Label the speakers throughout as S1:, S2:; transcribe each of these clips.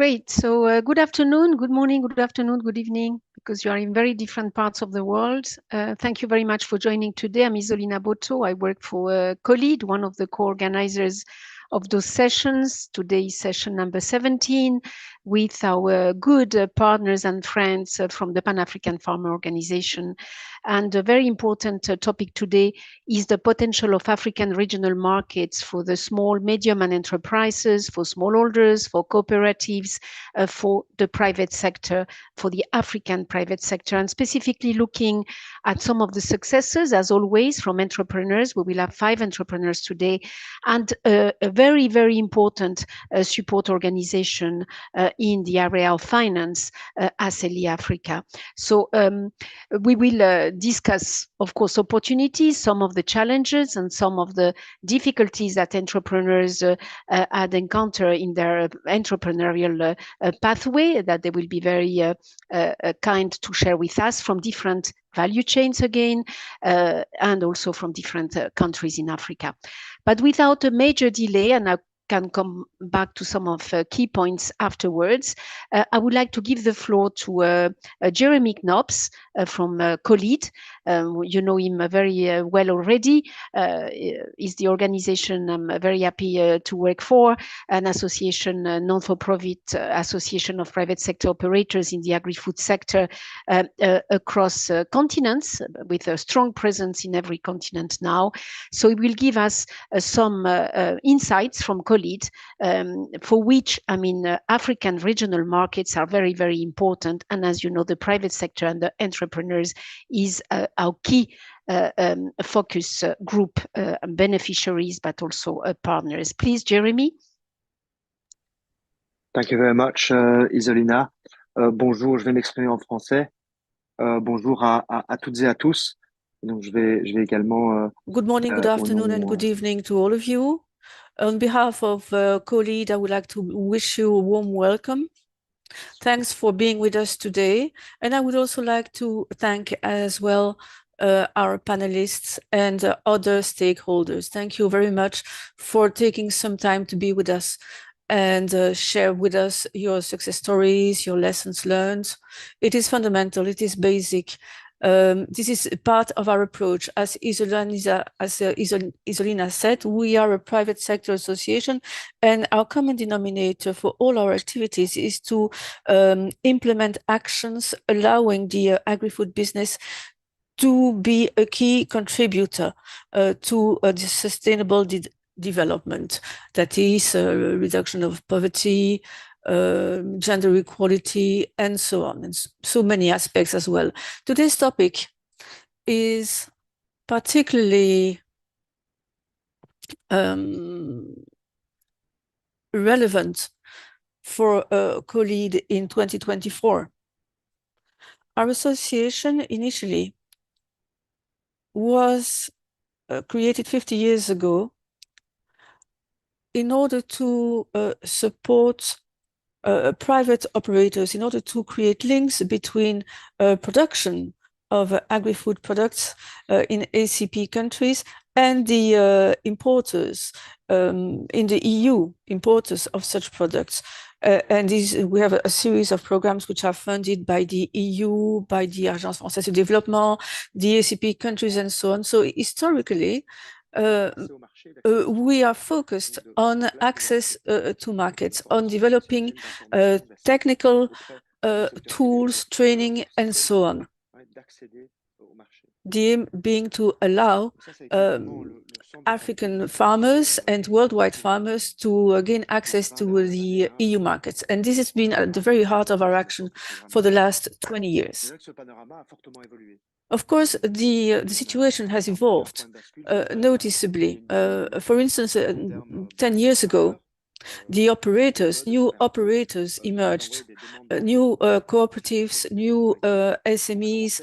S1: Great. So good afternoon, good morning, good afternoon, good evening, because you are in very different parts of the world. Thank you very much for joining today. I'm Isolina BOTO. I work for COLEAD, one of the co-organizers of those sessions. Today is session number 17 with our good partners and friends from the Pan-African Farmer Organization. And a very important topic today is the potential of African regional markets for the small, medium and enterprises, for smallholders, for cooperatives, for the private sector, for the African private sector, and specifically looking at some of the successes, as always, from entrepreneurs. We will have 5 entrepreneurs today, and a very, very important support organization in the area of finance, Aceli Africa. So we will discuss, of course, opportunities, some of the challenges and some of the difficulties that entrepreneurs had encountered in their entrepreneurial pathway that they will be very kind to share with us from different value chains again, and also from different countries in Africa. But without a major delay, and I can come back to some of key points afterwards, I would like to give the floor to Jeremy KNOPS from COLEAD. You know him very well already. Is the organization I'm very happy to work for, an association, non-for-profit association of private sector operators in the agri-food sector across continents, with a strong presence in every continent now. So it will give us some insights from COLEAD, for which, I mean, African regional markets are very, very important. And as you know, the private sector and the entrepreneurs is our key focus group, beneficiaries, but also partners. Please, Jeremy.
S2: Thank you very much, Isolina. Bonjour, je vais m'exprimer en français. Bonjour à toutes et à tous. Donc, je vais également.
S3: Good morning, good afternoon, and good evening to all of you. On behalf of COLEAD, I would like to wish you a warm welcome. Thanks for being with us today. And I would also like to thank as well our panelists and other stakeholders. Thank you very much for taking some time to be with us and share with us your success stories, your lessons learned. It is fundamental, it is basic. This is part of our approach. As Isolina said, we are a private sector association, and our common denominator for all our activities is to implement actions allowing the agri-food business to be a key contributor to the sustainable development. That is reduction of poverty, gender equality, and so on, and so many aspects as well. Today's topic is particularly relevant for COLEAD in 2024. Our association initially was created 50 years ago in order to support private operators, in order to create links between production of agri-food products in ACP countries and the importers in the EU, importers of such products. And we have a series of programs which are funded by the EU, by the Agence Française de Développement, the ACP countries, and so on. So historically, we are focused on access to markets, on developing technical tools, training, and so on. The aim being to allow African farmers and worldwide farmers to gain access to the EU markets. And this has been at the very heart of our action for the last 20 years. Of course, the situation has evolved noticeably. For instance, 10 years ago, the new operators emerged, new cooperatives, new SMEs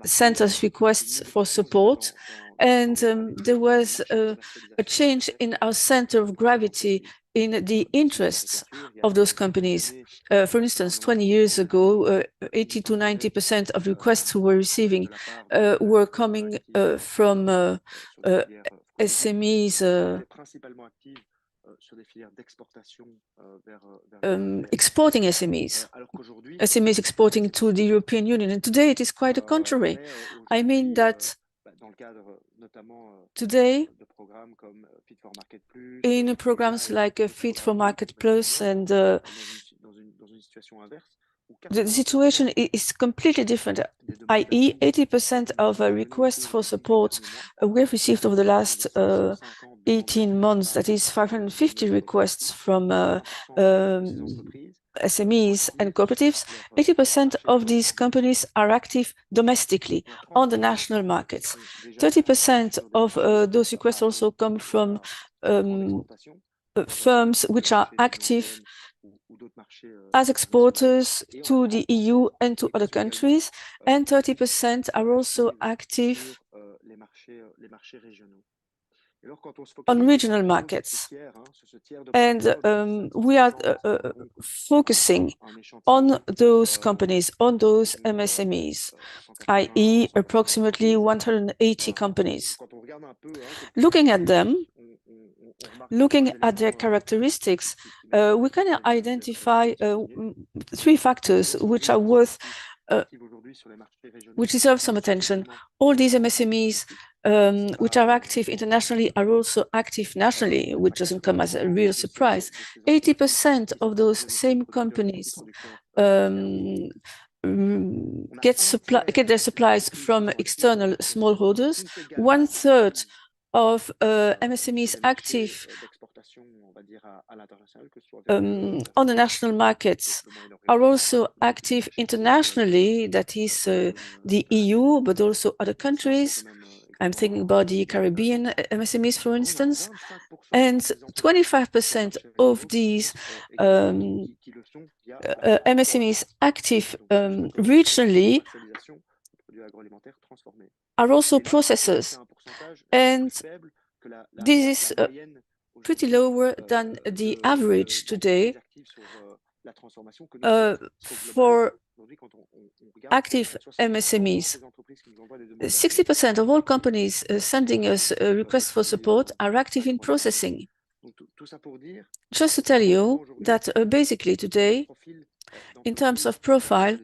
S3: sent us requests for support, and there was a change in our center of gravity in the interests of those companies. For instance, 20 years ago, 80 to 90% of requests we were receiving were coming from SMEs exporting SMEs. SMEs exporting to the European Union. And today it is quite the contrary. I mean that today, in programs like Fit for Market Plus and the situation is completely different, i.e. 80% of requests for support we've received over the last 18 months, that is 550 requests from SMEs and cooperatives. 80% of these companies are active domestically on the national markets. 30% of those requests also come from firms which are active as exporters to the EU and to other countries, and 30% are also active on regional markets. And we are focusing on those companies, on those MSMEs, i.e. approximately 180 companies. Looking at them, looking at their characteristics, we can identify 3 factors which are worth, which deserve some attention. All these MSMEs which are active internationally are also active nationally, which doesn't come as a real surprise. 80% of those same companies get their supplies from external smallholders. 1/3 of MSMEs active on the national markets are also active internationally, that is the EU, but also other countries. I'm thinking about the Caribbean MSMEs, for instance. And 25% of these MSMEs active regionally are also processors. And this is pretty lower than the average today for active MSMEs. 60% of all companies sending us requests for support are active in processing. Just to tell you that basically today, in terms of profile,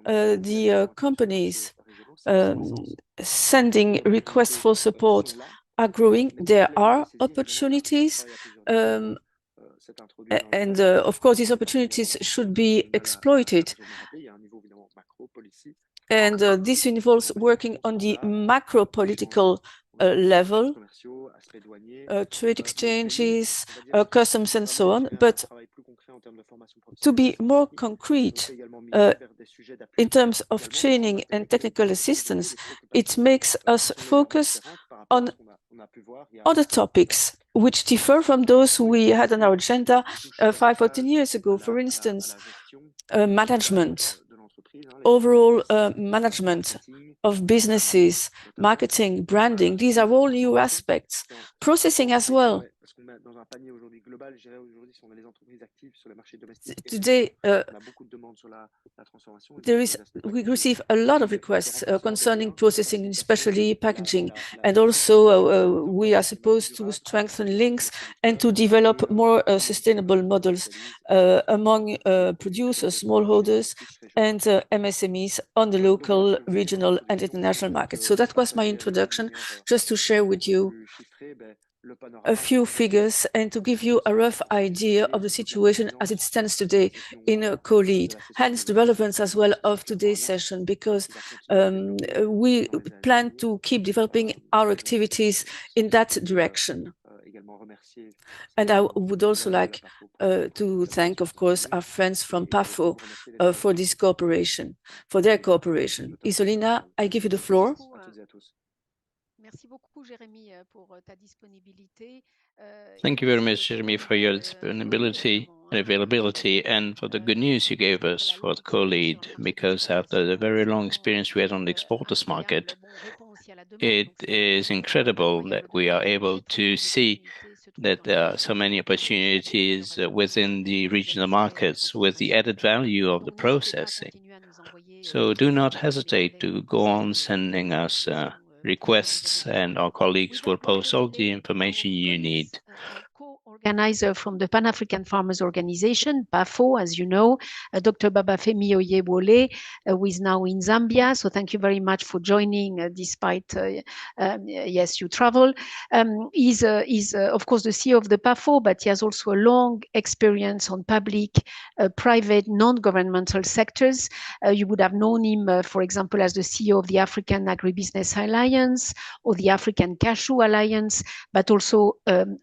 S3: the companies sending requests for support are growing. There are opportunities, and of course, these opportunities should be exploited. And this involves working on the macro-political level, trade exchanges, customs, and so on. But to be more concrete, in terms of training and technical assistance, it makes us focus on other topics which differ from those we had on our agenda 5 or 10 years ago. For instance, management, overall management of businesses, marketing, branding. These are all new aspects. Processing as well. Today, we receive a lot of requests concerning processing, especially packaging. And also, we are supposed to strengthen links and to develop more sustainable models among producers, smallholders, and MSMEs on the local, regional, and international markets. So that was my introduction, just to share with you a few figures and to give you a rough idea of the situation as it stands today in COLEAD. Hence the relevance as well of today's session, because we plan to keep developing our activities in that direction. And I would also like to thank, of course, our friends from PAFO for this cooperation, for their cooperation. Isolina, I give you the floor.
S4: Thank you very much, Jeremy, for your disponibility and availability, and for the good news you gave us for the COLEAD, because after the very long experience we had on the exporters market, it is incredible that we are able to see that there are so many opportunities within the regional markets with the added value of the processing. So do not hesitate to go on sending us requests, and our colleagues will post all the information you need.
S1: organizer from the Pan-African Farmers Organization, PAFO, as you know, Dr. Babafemi OYEWOLE, who is now in Zambia. So thank you very much for joining despite, yes, you travel. He's of course, the CEO of the PAFO, but he has also a long experience on public, private, non-governmental sectors. You would have known him, for example, as the CEO of the African Agribusiness Alliance or the African Cashew Alliance, but also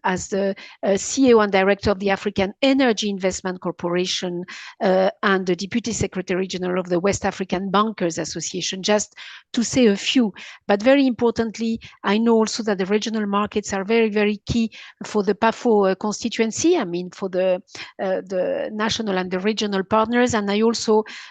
S1: as the CEO and Director of the African Energy Investment Corporation and the Deputy Secretary General of the West African Bankers Association, just to say a few. But very importantly, I know also that the regional markets are very, very key for the PAFO constituency, I mean, for the national and the regional partners. And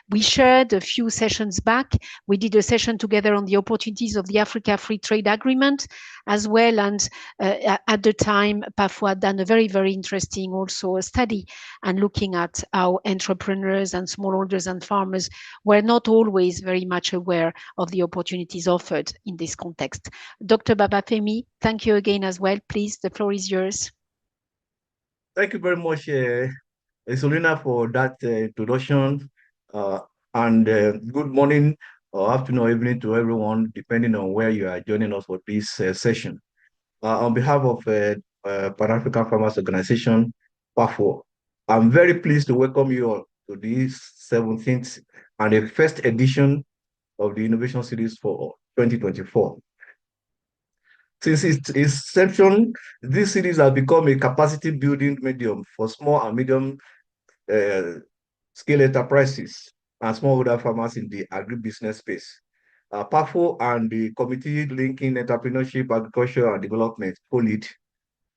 S1: we shared a few sessions back. We did a session together on the opportunities of the Africa Free Trade Agreement as well. And at the time, PAFO had done a very, very interesting also a study and looking at how entrepreneurs and smallholders and farmers were not always very much aware of the opportunities offered in this context. Dr. Babafemi, thank you again as well. Please, the floor is yours.
S5: Thank you very much, Isolina, for that introduction. Good morning or afternoon or evening to everyone, depending on where you are joining us for this session. On behalf of Pan-African Farmers Organization, PAFO, I'm very pleased to welcome you all to this 17th and the first edition of the Innovation Series for 2024. Since its inception, this series has become a capacity building medium for small and medium scale enterprises and smallholder farmers in the agribusiness space. PAFO and the Committee Linking Entrepreneurship, Agriculture and Development, COLEAD,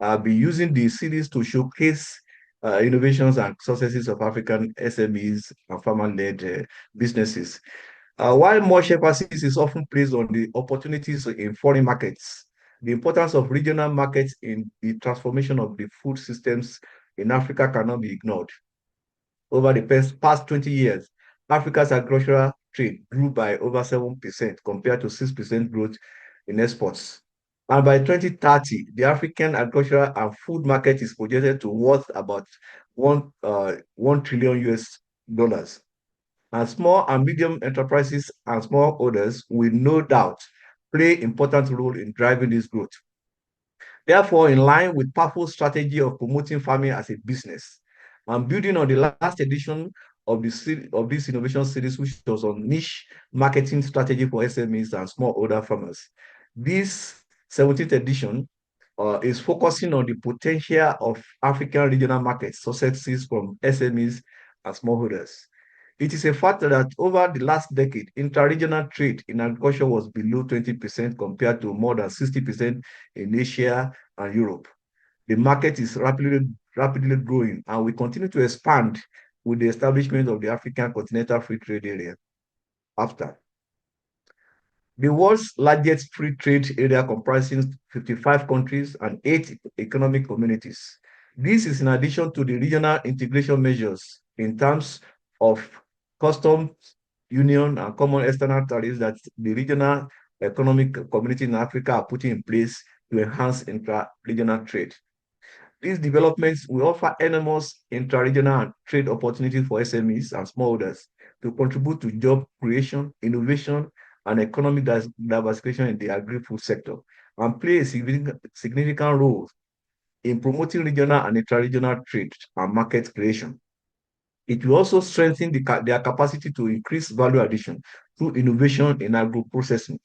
S5: have been using the series to showcase innovations and successes of African SMEs and farmer-led businesses. While much emphasis is often placed on the opportunities in foreign markets, the importance of regional markets in the transformation of the food systems in Africa cannot be ignored. Over the past 20 years, Africa's agricultural trade grew by over 7% compared to 6% growth in exports. And by 2030, the African agricultural and food market is projected to worth about $1 trillion US. And small and medium enterprises and smallholders will no doubt play important role in driving this growth. Therefore, in line with PAFO's strategy of promoting farming as a business, and building on the last edition of this innovation series, which was on niche marketing strategy for SMEs and smallholder farmers, this 17th edition is focusing on the potential of African regional markets, successes from SMEs and smallholders. It is a fact that over the last decade, inter-regional trade in agriculture was below 20% compared to more than 60% in Asia and Europe. The market is rapidly growing and will continue to expand with the establishment of the African Continental Free Trade Area. After the world's largest free trade area comprising 55 countries and 8 economic communities. This is in addition to the regional integration measures in terms of customs union and common external tariffs that the regional economic community in Africa are putting in place to enhance intra-regional trade. These developments will offer enormous intra-regional trade opportunities for SMEs and smallholders to contribute to job creation, innovation, and economic diversification in the agri-food sector, and play a significant role in promoting regional and intra-regional trade and market creation. It will also strengthen their capacity to increase value addition through innovation in agro-processing,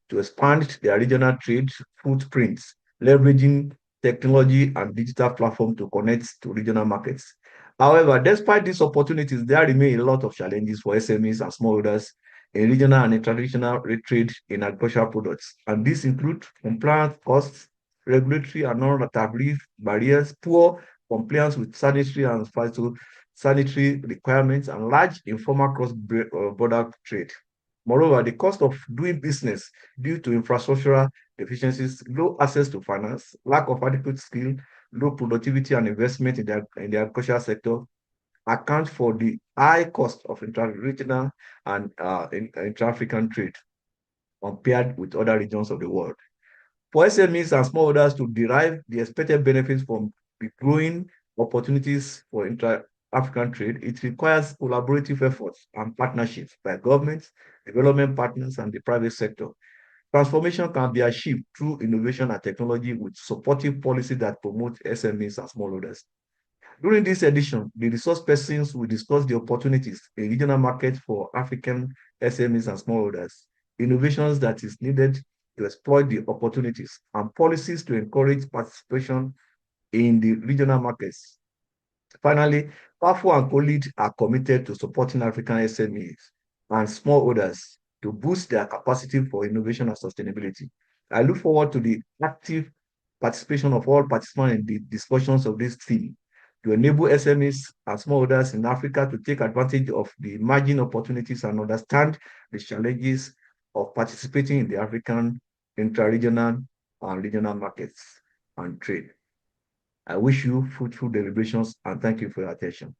S5: to expand their regional trade footprints, leveraging technology and digital platforms to connect to regional markets. However, despite these opportunities, there remain a lot of challenges for SMEs and smallholders in regional and international trade in agricultural products. And these include compliance costs, regulatory and non-tariff barriers, poor compliance with sanitary and phytosanitary requirements, and large informal cross-border trade. Moreover, the cost of doing business due to infrastructural deficiencies, low access to finance, lack of adequate skill, low productivity and investment in the agricultural sector account for the high cost of intra-regional and intra-African trade compared with other regions of the world. For SMEs and smallholders to derive the expected benefits from the growing opportunities for intra-African trade, it requires collaborative efforts and partnerships by governments, development partners, and the private sector. Transformation can be achieved through innovation and technology with supportive policy that promote SMEs and smallholders. During this edition, the resource persons will discuss the opportunities in regional markets for African SMEs and smallholders, innovations that is needed to exploit the opportunities, and policies to encourage participation in the regional markets. Finally, PAFO and COLEAD are committed to supporting African SMEs and smallholders to boost their capacity for innovation and sustainability. I look forward to the active participation of all participants in the discussions of this theme to enable SMEs and smallholders in Africa to take advantage of the emerging opportunities and understand the challenges of participating in the African intra-regional and regional markets and trade. I wish you fruitful deliberations and thank you for your attention.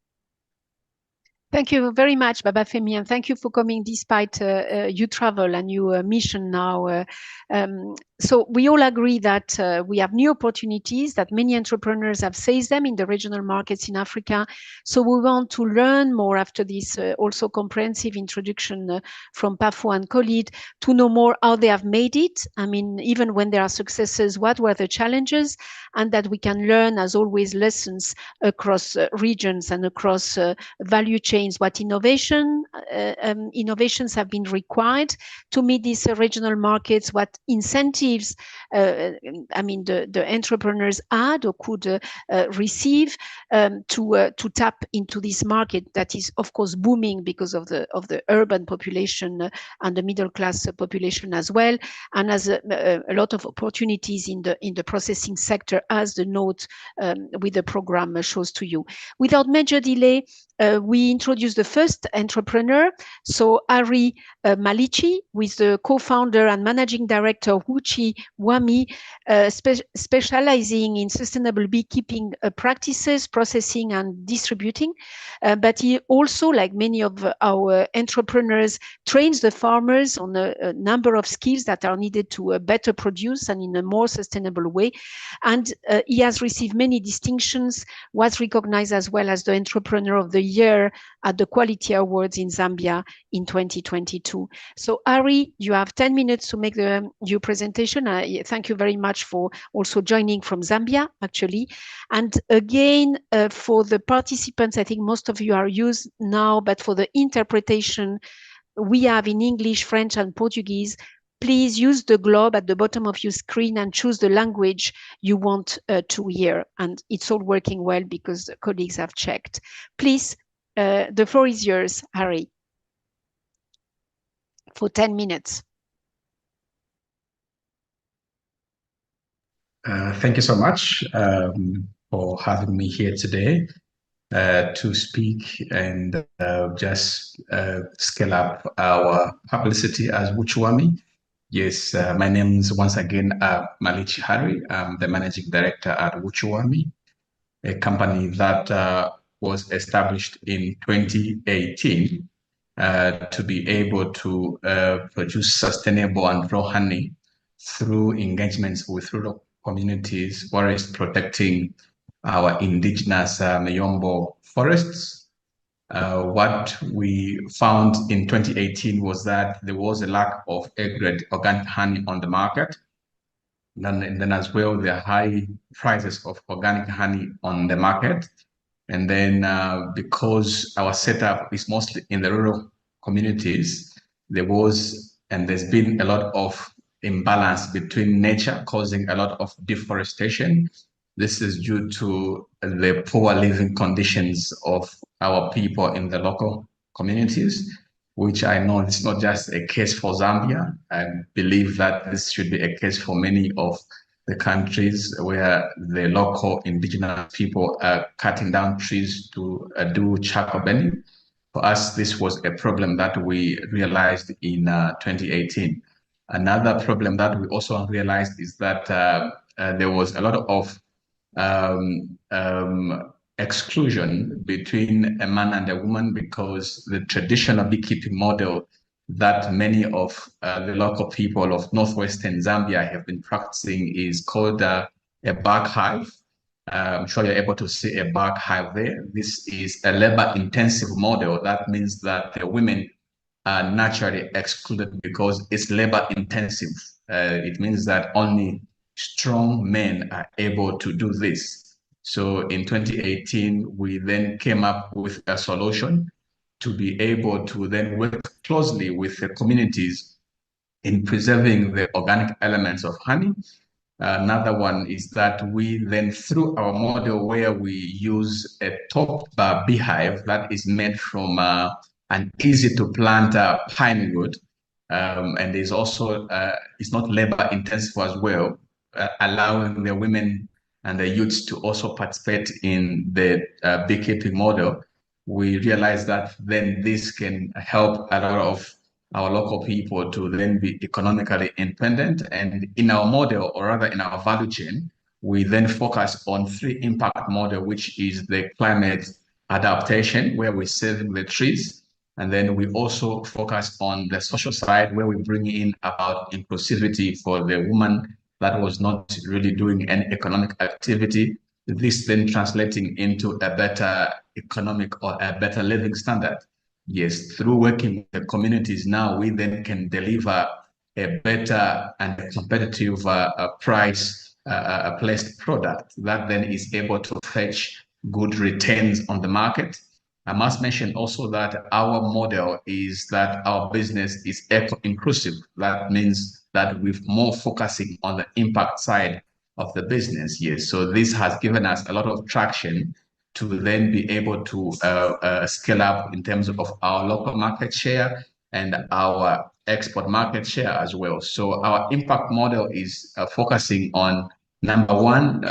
S1: Thank you very much, Babafemi, and thank you for coming despite you travel and your mission now. So we all agree that we have new opportunities, that many entrepreneurs have seized them in the regional markets in Africa. So we want to learn more after this also comprehensive introduction from PAFO and COLEAD to know more how they have made it. I mean, even when there are successes, what were the challenges, and that we can learn, as always, lessons across regions and across value chains, what innovations have been required to meet these regional markets, what incentives I mean the entrepreneurs had or could receive to tap into this market that is of course booming because of the urban population and the middle class population as well, and has a lot of opportunities in the processing sector, as the note with the program shows to you. Without major delay, we introduced the first entrepreneur, so Ari Malichi, with the co-founder and managing director Wuchi, Wami, specializing in sustainable beekeeping practices, processing and distributing. But he also, like many of our entrepreneurs, trains the farmers on a number of skills that are needed to better produce and in a more sustainable way. And he has received many distinctions, was recognized as well as the Entrepreneur of the Year at the Quality Awards in Zambia in 2022. So Ari, you have 10 minutes to make your presentation. I thank you very much for also joining from Zambia, actually. And again, for the participants, I think most of you are used now, but for the interpretation, we have in English, French, and Portuguese. Please use the globe at the bottom of your screen and choose the language you want to hear. And it's all working well because the colleagues have checked. Please, the floor is yours, Harry, for 10 minutes.
S6: Thank you so much for having me here today to speak and just scale up our publicity as Wuchi. Yes, my name is once again Malichi Harry. I'm the managing director at Wuchi, a company that was established in 2018 to be able to produce sustainable and raw honey through engagements with rural communities, forests, protecting our indigenous Mayombo forests. What we found in 2018 was that there was a lack of A-grade organic honey on the market. And then as well, the high prices of organic honey on the market. And then because our setup is mostly in the rural communities, there was and there's been a lot of imbalance between nature, causing a lot of deforestation. This is due to the poor living conditions of our people in the local communities, which I know it's not just a case for Zambia. I believe that this should be a case for many of the countries where the local indigenous people are cutting down trees to do charcoal burning. For us, this was a problem that we realized in 2018. Another problem that we also realized is that there was a lot of exclusion between a man and a woman, because the traditional beekeeping model that many of the local people of northwestern Zambia have been practicing is called a bark hive. I'm sure you're able to see a back hive there. This is a labor-intensive model. That means that the women are naturally excluded because it's labor-intensive. It means that only strong men are able to do this. So in 2018, we then came up with a solution to be able to then work closely with the communities in preserving the organic elements of honey. Another one is that we then, through our model where we use a top beehive that is made from an easy to plant pine wood, and is also, it's not labor intensive as well, allowing the women and the youths to also participate in the beekeeping model. We realize that then this can help a lot of our local people to then be economically independent. And in our model, or rather in our value chain, we then focus on 3 impact model, which is the climate adaptation, where we're saving the trees. And then we also focus on the social side, where we bring in about inclusivity for the woman that was not really doing any economic activity. This then translating into a better economic or a better living standard. Yes, through working with the communities now, we then can deliver a better and a competitive price placed product that then is able to fetch good returns on the market. I must mention also that our model is that our business is eco-inclusive. That means that we're more focusing on the impact side of the business. Yes, so this has given us a lot of traction to then be able to scale up in terms of our local market share and our export market share as well. So our impact model is focusing on, number one,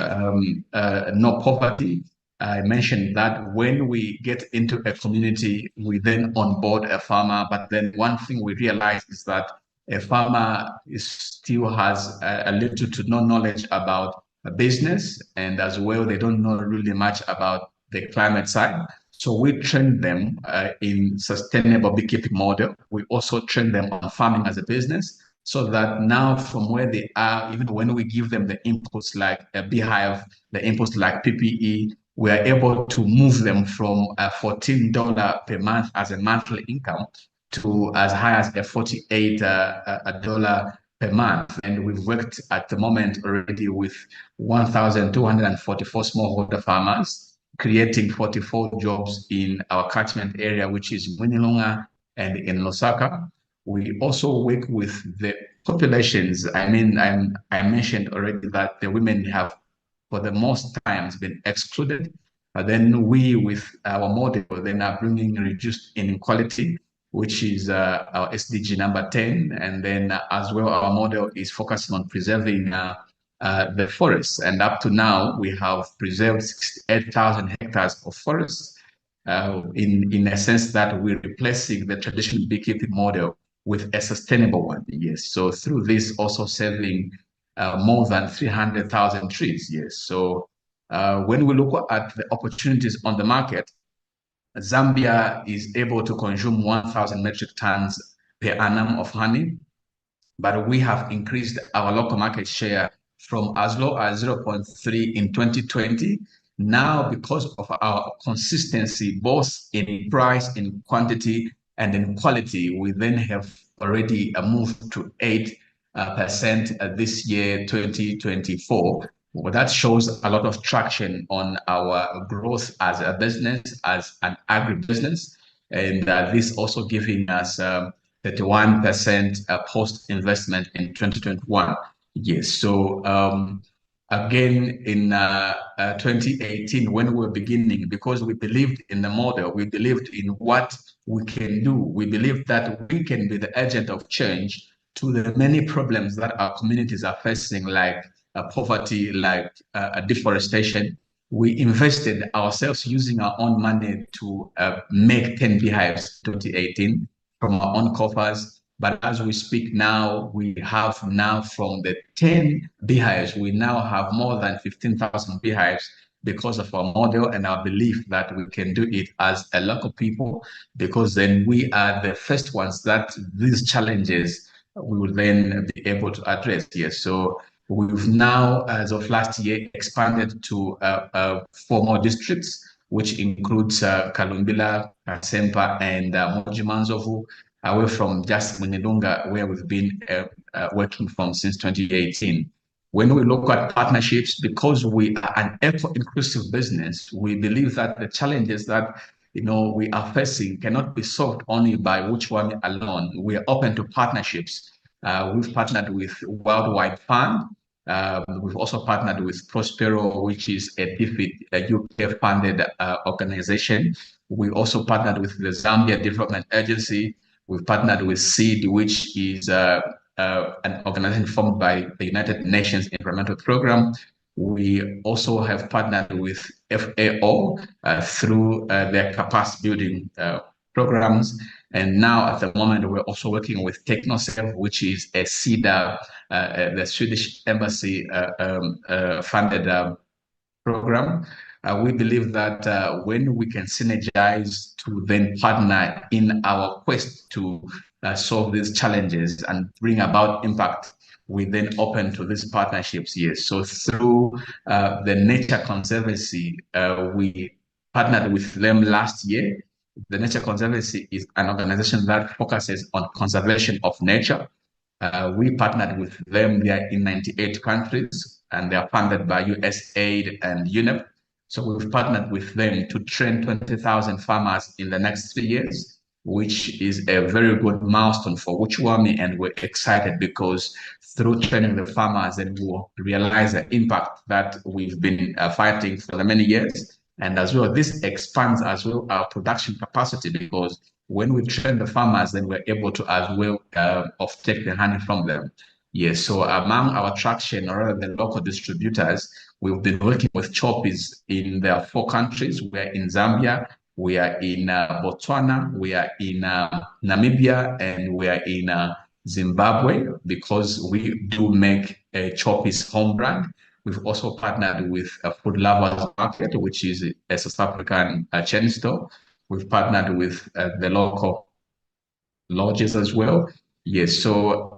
S6: no poverty. I mentioned that when we get into a community, we then onboard a farmer, but then one thing we realize is that a farmer still has a little to no knowledge about a business, and as well, they don't know really much about the climate side. So we train them in sustainable beekeeping model. We also train them on farming as a business, so that now from where they are, even when we give them the inputs like a beehive, the inputs like PPE, we are able to move them from a $14 per month as a monthly income to as high as a $48 per month. And we've worked at the moment already with 1,244 smallholder farmers, creating 44 jobs in our catchment area, which is Mwinilunga and in Lusaka. We also work with the populations. I mean, I mentioned already that the women have, for the most times, been excluded. But then we, with our model, then are bringing reduced inequality, which is our SDG number 10. And then as well, our model is focusing on preserving the forests. And up to now, we have preserved 68,000 hectares of forests in a sense that we're replacing the traditional beekeeping model with a sustainable one. Yes. So through this, also saving more than 300,000 trees. Yes. So when we look at the opportunities on the market, Zambia is able to consume 1,000 metric tons per annum of honey, but we have increased our local market share from as low as 0.3 in 2020. Now, because of our consistency, both in price, in quantity, and in quality, we then have already moved to 8% this year, 2024. Well, that shows a lot of traction on our growth as a business, as an agribusiness, and this also giving us 31% post-investment in 2021. Yes, so again, in 2018, when we were beginning, because we believed in the model, we believed in what we can do, we believed that we can be the agent of change to the many problems that our communities are facing, like poverty, like deforestation. We invested ourselves using our own money to make 10 beehives in 2018 from our own coffers. But as we speak now, we have now from the 10 beehives, we now have more than 15,000 beehives because of our model and our belief that we can do it as a local people, because then we are the first ones that these challenges we will then be able to address. Yes, so We've now, as of last year, expanded to 4 more districts, which includes Kalumbila, Kasempa, and Mojimanzovu, away from just Munilunga, where we've been working from since 2018. When we look at partnerships, because we are an eco-inclusive business, we believe that the challenges that we are facing cannot be solved only by Wami alone. We are open to partnerships. We've partnered with Worldwide Fund. We've also partnered with Prospero, which is a UK-funded organization. We also partnered with the Zambia Development Agency. We've partnered with SEED, which is an organization formed by the United Nations Environmental Program. We also have partnered with FAO through their capacity building programs. And now at the moment, we're also working with TechnoServe, which is a CEDA, the Swedish Embassy funded program. We believe that when we can synergize to then partner in our quest to solve these challenges and bring about impact, we then open to these partnerships. Yes, so through the Nature Conservancy, we partnered with them last year. The Nature Conservancy is an organization that focuses on conservation of nature. We partnered with them. They are in 98 countries, and they are funded by USAID and UNEP. So we've partnered with them to train 20,000 farmers in the next 3 years, which is a very good milestone for Wami, and we're excited because through training the farmers, and we'll realize the impact that we've been fighting for the many years. And as well, this expands as well our production capacity, because when we train the farmers, then we're able to as well offtake the honey from them. Yes, so among our traction, or rather the local distributors, we've been working with Choppies in their 4 countries. We're in Zambia, we are in Botswana, we are in Namibia, and we are in Zimbabwe, because we do make a Choppies home brand. We've also partnered with Food Lovers Market, which is a South African chain store. We've partnered with the local lodges as well. Yes, so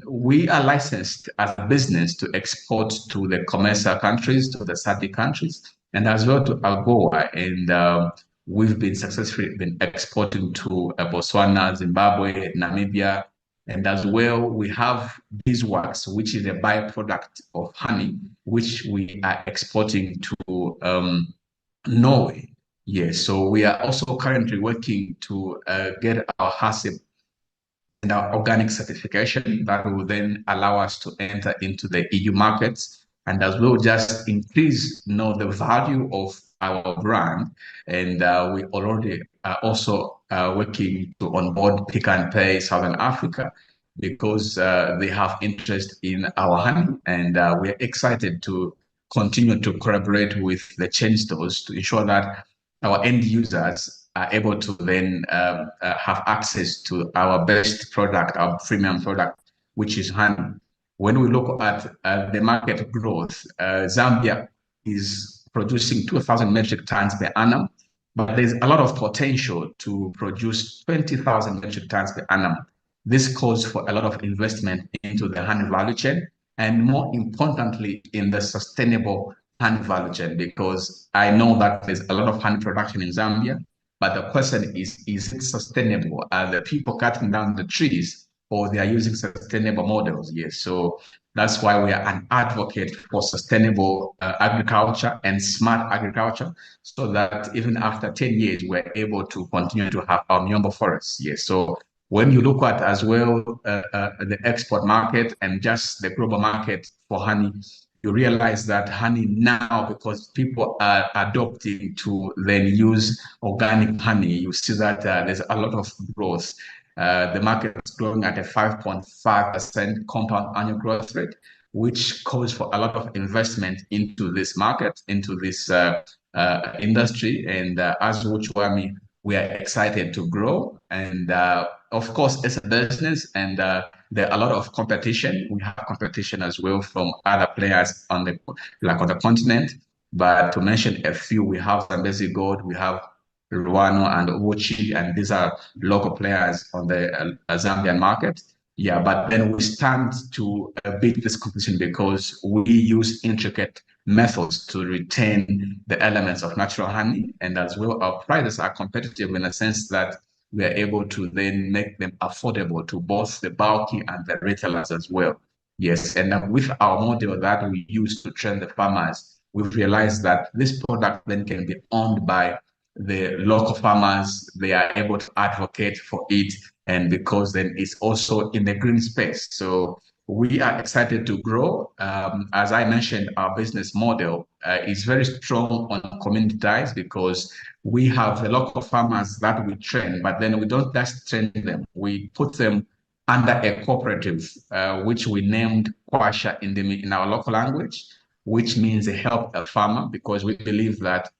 S6: we are licensed as a business to export to the commercial countries, to the SADC countries, and as well to AGOA. And we've been successfully exporting to Botswana, Zimbabwe, Namibia, and as well we have beeswax, which is a byproduct of honey, which we are exporting to Norway. Yes, so we are also currently working to get our HACCP and our organic certification that will then allow us to enter into the EU markets, and as well just increase the value of our brand. And we already are also working to onboard Pick and Pay Southern Africa, because they have interest in our honey, and we're excited to continue to collaborate with the chain stores to ensure that our end users are able to then have access to our best product, our premium product, which is honey. When we look at the market growth, Zambia is producing 2,000 metric tons per annum, but there's a lot of potential to produce 20,000 metric tons per annum. This calls for a lot of investment into the honey value chain, and more importantly, in the sustainable honey value chain, because I know that there's a lot of honey production in Zambia, but the question is it sustainable? Are the people cutting down the trees, or they are using sustainable models? Yes, so that's why we are an advocate for sustainable agriculture and smart agriculture, so that even after 10 years, we're able to continue to have our Nyombo forests. Yes, so when you look at as well the export market and just the global market for honey, you realize that honey now, because people are adopting to then use organic honey, you see that there's a lot of growth. The market is growing at a 5.5% compound annual growth rate, which calls for a lot of investment into this market, into this industry. And as Wami, we are excited to grow. And of course, it's a business, and there are a lot of competition. We have competition as well from other players on the continent. But to mention a few, we have Zambezi Gold, we have Rwanda and Wuchi, and these are local players on the Zambian market. Yeah, but then we stand to beat this competition because we use intricate methods to retain the elements of natural honey, and as well our prices are competitive in a sense that we are able to then make them affordable to both the bulky and the retailers as well. Yes, and with our model that we use to train the farmers, we've realized that this product then can be owned by the local farmers. They are able to advocate for it, and because then it's also in the green space. So we are excited to grow. As I mentioned, our business model is very strong on community ties because we have the local farmers that we train, but then we don't just train them. We put them under a cooperative, which we named Kwasha in our local language, which means help a farmer, because we believe that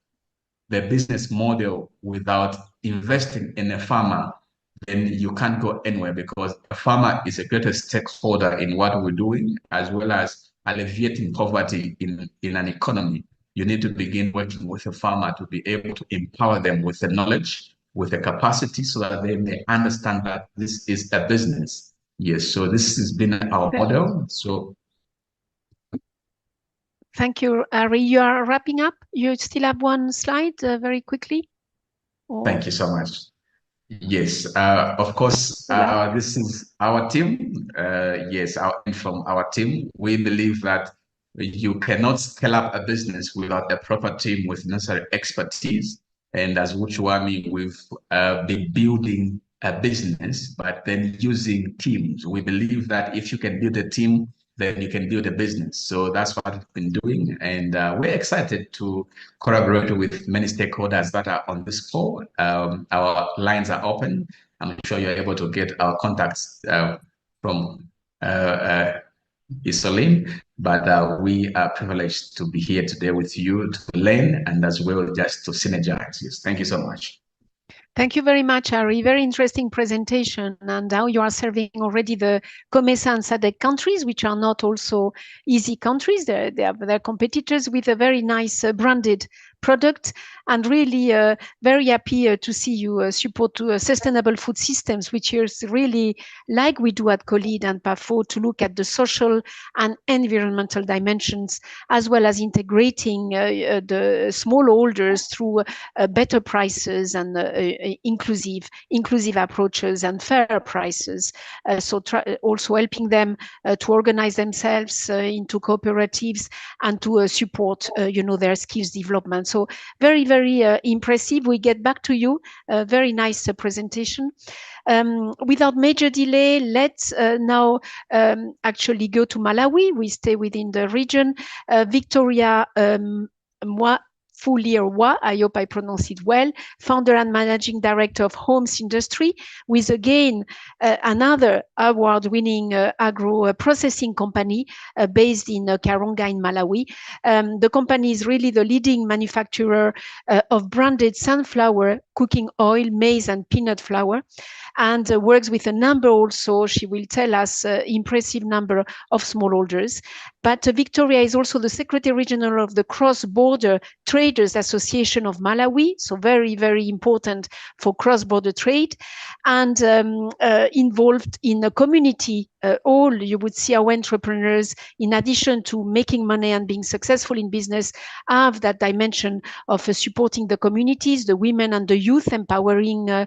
S6: the business model without investing in a farmer, then you can't go anywhere, because a farmer is a greater stakeholder in what we're doing, as well as alleviating poverty in an economy. You need to begin working with a farmer to be able to empower them with the knowledge, with the capacity, so that they may understand that this is a business. Yes, so this has been our model. So
S1: thank you, Ari. You are wrapping up. You still have one slide very quickly.
S6: Thank you so much. Yes, of course, this is our team. Yes, from our team, we believe that you cannot scale up a business without a proper team with necessary expertise. And as Wami, we've been building a business, but then using teams. We believe that if you can build a team, then you can build a business. So that's what we've been doing. And we're excited to collaborate with many stakeholders that are on this call. Our lines are open. I'm sure you're able to get our contacts from Isolina, but we are privileged to be here today with you to learn and as well just to synergize. Yes, thank you so much.
S1: Thank you very much, Ari. Very interesting presentation, and how you are serving already the COMESA and SADC countries, which are not also easy countries. They're competitors with a very nice branded product, and really very happy to see you support sustainable food systems, which is really like we do at COLEAD and PAFO, to look at the social and environmental dimensions, as well as integrating the smallholders through better prices and inclusive approaches and fair prices. So also helping them to organize themselves into cooperatives and to support their skills development. So very, very impressive. We get back to you. Very nice presentation. Without major delay, let's now actually go to Malawi. We stay within the region. Victoria MWAFULIRWA, I hope I pronounce it well, founder and managing director of Homes Industry, with again another award-winning agro-processing company based in Karonga in Malawi. The company is really the leading manufacturer of branded sunflower, cooking oil, maize, and peanut flour, and works with a number also, she will tell us, impressive number of smallholders. But Victoria is also the Secretary General of the Cross-Border Traders Association of Malawi, so very, very important for cross-border trade, and involved in a community. All you would see our entrepreneurs, in addition to making money and being successful in business, have that dimension of supporting the communities, the women and the youth, empowering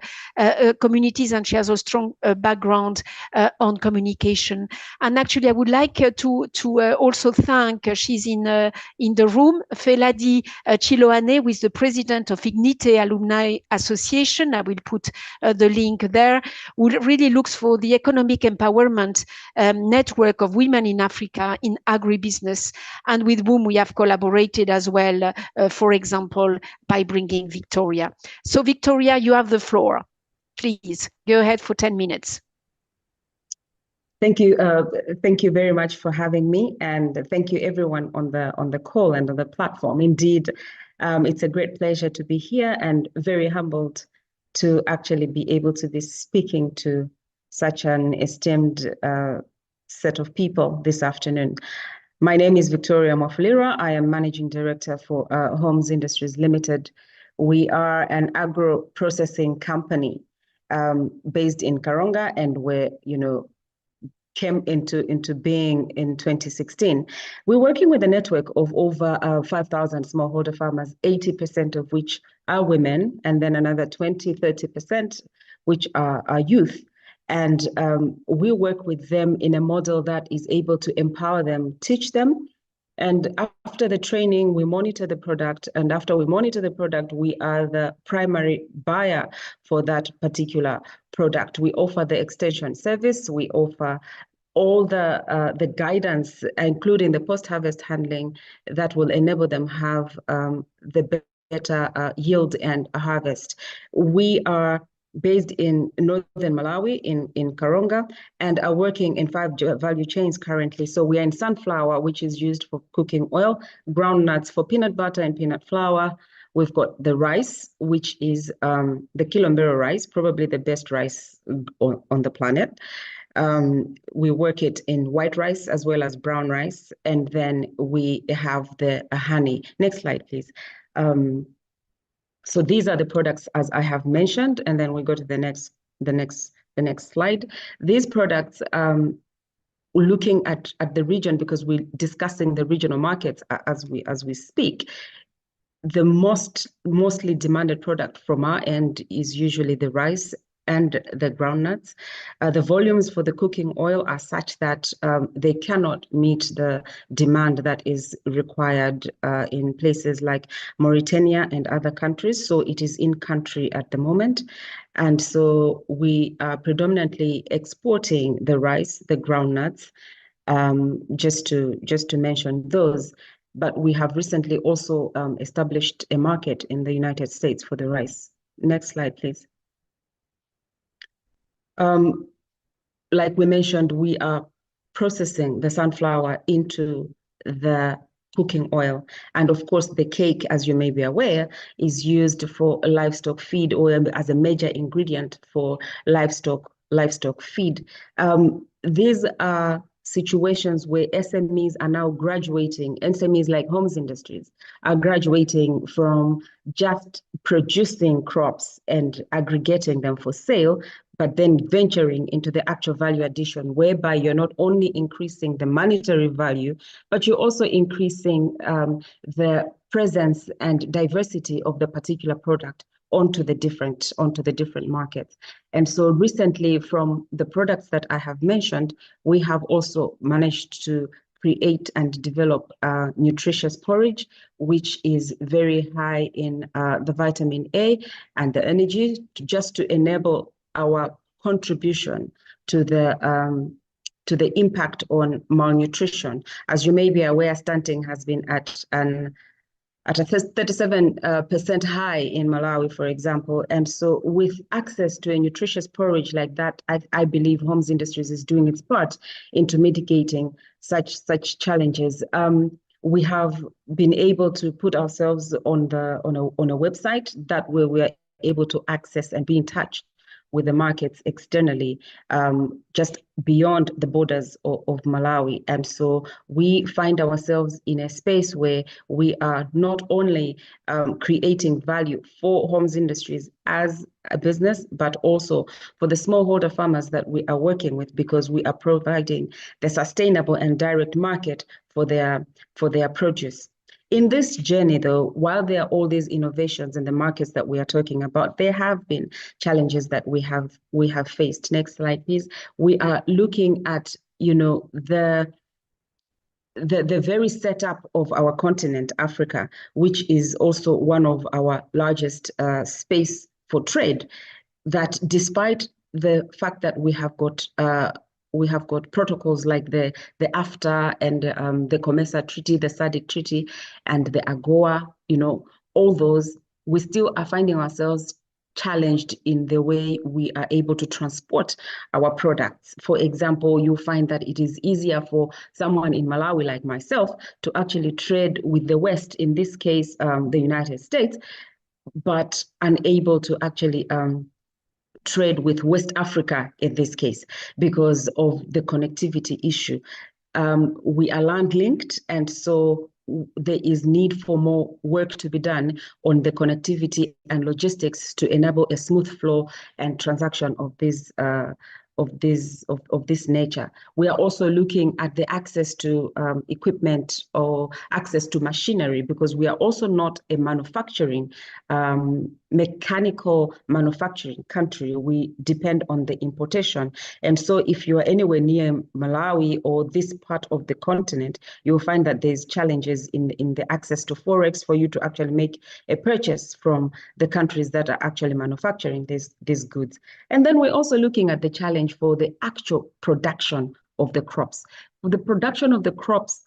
S1: communities, and she has a strong background on communication. And actually, I would like to also thank, she's in the room, Feladi Chiloane, who is the president of Ignite Alumni Association. I will put the link there, who really looks for the economic empowerment network of women in Africa in agribusiness, and with whom we have collaborated as well, for example, by bringing Victoria. So Victoria, you have the floor. Please go ahead for 10 minutes.
S7: Thank you. Thank you very much for having me, and thank you everyone on the call and on the platform. Indeed, it's a great pleasure to be here, and very humbled to actually be able to be speaking to such an esteemed set of people this afternoon. My name is Victoria MWAFULIRWA. I am Managing Director for Homes Industries Limited. We are an agro-processing company based in Karonga, and we're, came into being in 2016. We're working with a network of over 5,000 smallholder farmers, 80% of which are women, and then another 20-30% which are youth. And we work with them in a model that is able to empower them, teach them. And after the training, we monitor the product. And after we monitor the product, we are the primary buyer for that particular product. We offer the extension service. We offer all the guidance, including the post-harvest handling, that will enable them have the better yield and harvest. We are based in northern Malawi, in Karonga, and are working in 5 value chains currently. So we are in sunflower, which is used for cooking oil, groundnuts for peanut butter and peanut flour. We've got the rice, which is the Kilombero rice, probably the best rice on the planet. We work it in white rice as well as brown rice. And then we have the honey. Next slide, please. So these are the products as I have mentioned, and then we go to the next slide. These products, looking at the region, because we're discussing the regional markets as we speak. The mostly demanded product from our end is usually the rice and the groundnuts. The volumes for the cooking oil are such that they cannot meet the demand that is required in places like Mauritania and other countries. So it is in country at the moment. And so we are predominantly exporting the rice, the groundnuts, just to mention those. But we have recently also established a market in the United States for the rice. Next slide, please. Like we mentioned, we are processing the sunflower into the cooking oil. And of course, the cake, as you may be aware, is used for livestock feed, or as a major ingredient for livestock feed. These are situations where SMEs are now graduating. SMEs like homes industries are graduating from just producing crops and aggregating them for sale, but then venturing into the actual value addition, whereby you're not only increasing the monetary value, but you're also increasing the presence and diversity of the particular product onto the different markets. And so recently, from the products that I have mentioned, we have also managed to create and develop nutritious porridge, which is very high in the vitamin A and the energy, just to enable our contribution to the impact on malnutrition. As you may be aware, stunting has been at a 37% high in Malawi, for example. And so with access to a nutritious porridge like that, I believe Homes Industries is doing its part into mitigating such challenges. We have been able to put ourselves on a website that where we are able to access and be in touch with the markets externally, just beyond the borders of Malawi. And so we find ourselves in a space where we are not only creating value for Homes Industries as a business, but also for the smallholder farmers that we are working with, because we are providing the sustainable and direct market for their produce. In this journey, though, while there are all these innovations in the markets that we are talking about, there have been challenges that we have faced. Next slide, please. We are looking at, the very setup of our continent, Africa, which is also one of our largest space for trade, that despite the fact that we have got protocols like the AFTA and the COMESA Treaty, the SADC Treaty, and the AGOA, all those, we still are finding ourselves challenged in the way we are able to transport our products. For example, you'll find that it is easier for someone in Malawi like myself to actually trade with the West, in this case, the United States, but unable to actually trade with West Africa in this case because of the connectivity issue. We are land linked, and so there is need for more work to be done on the connectivity and logistics to enable a smooth flow and transaction of these this nature. We are also looking at the access to equipment or access to machinery, because we are also not a manufacturing, mechanical manufacturing country. We depend on the importation. And so if you are anywhere near Malawi or this part of the continent, you'll find that there's challenges in the access to Forex for you to actually make a purchase from the countries that are actually manufacturing these goods. And then we're also looking at the challenge for the actual production of the crops. For the production of the crops,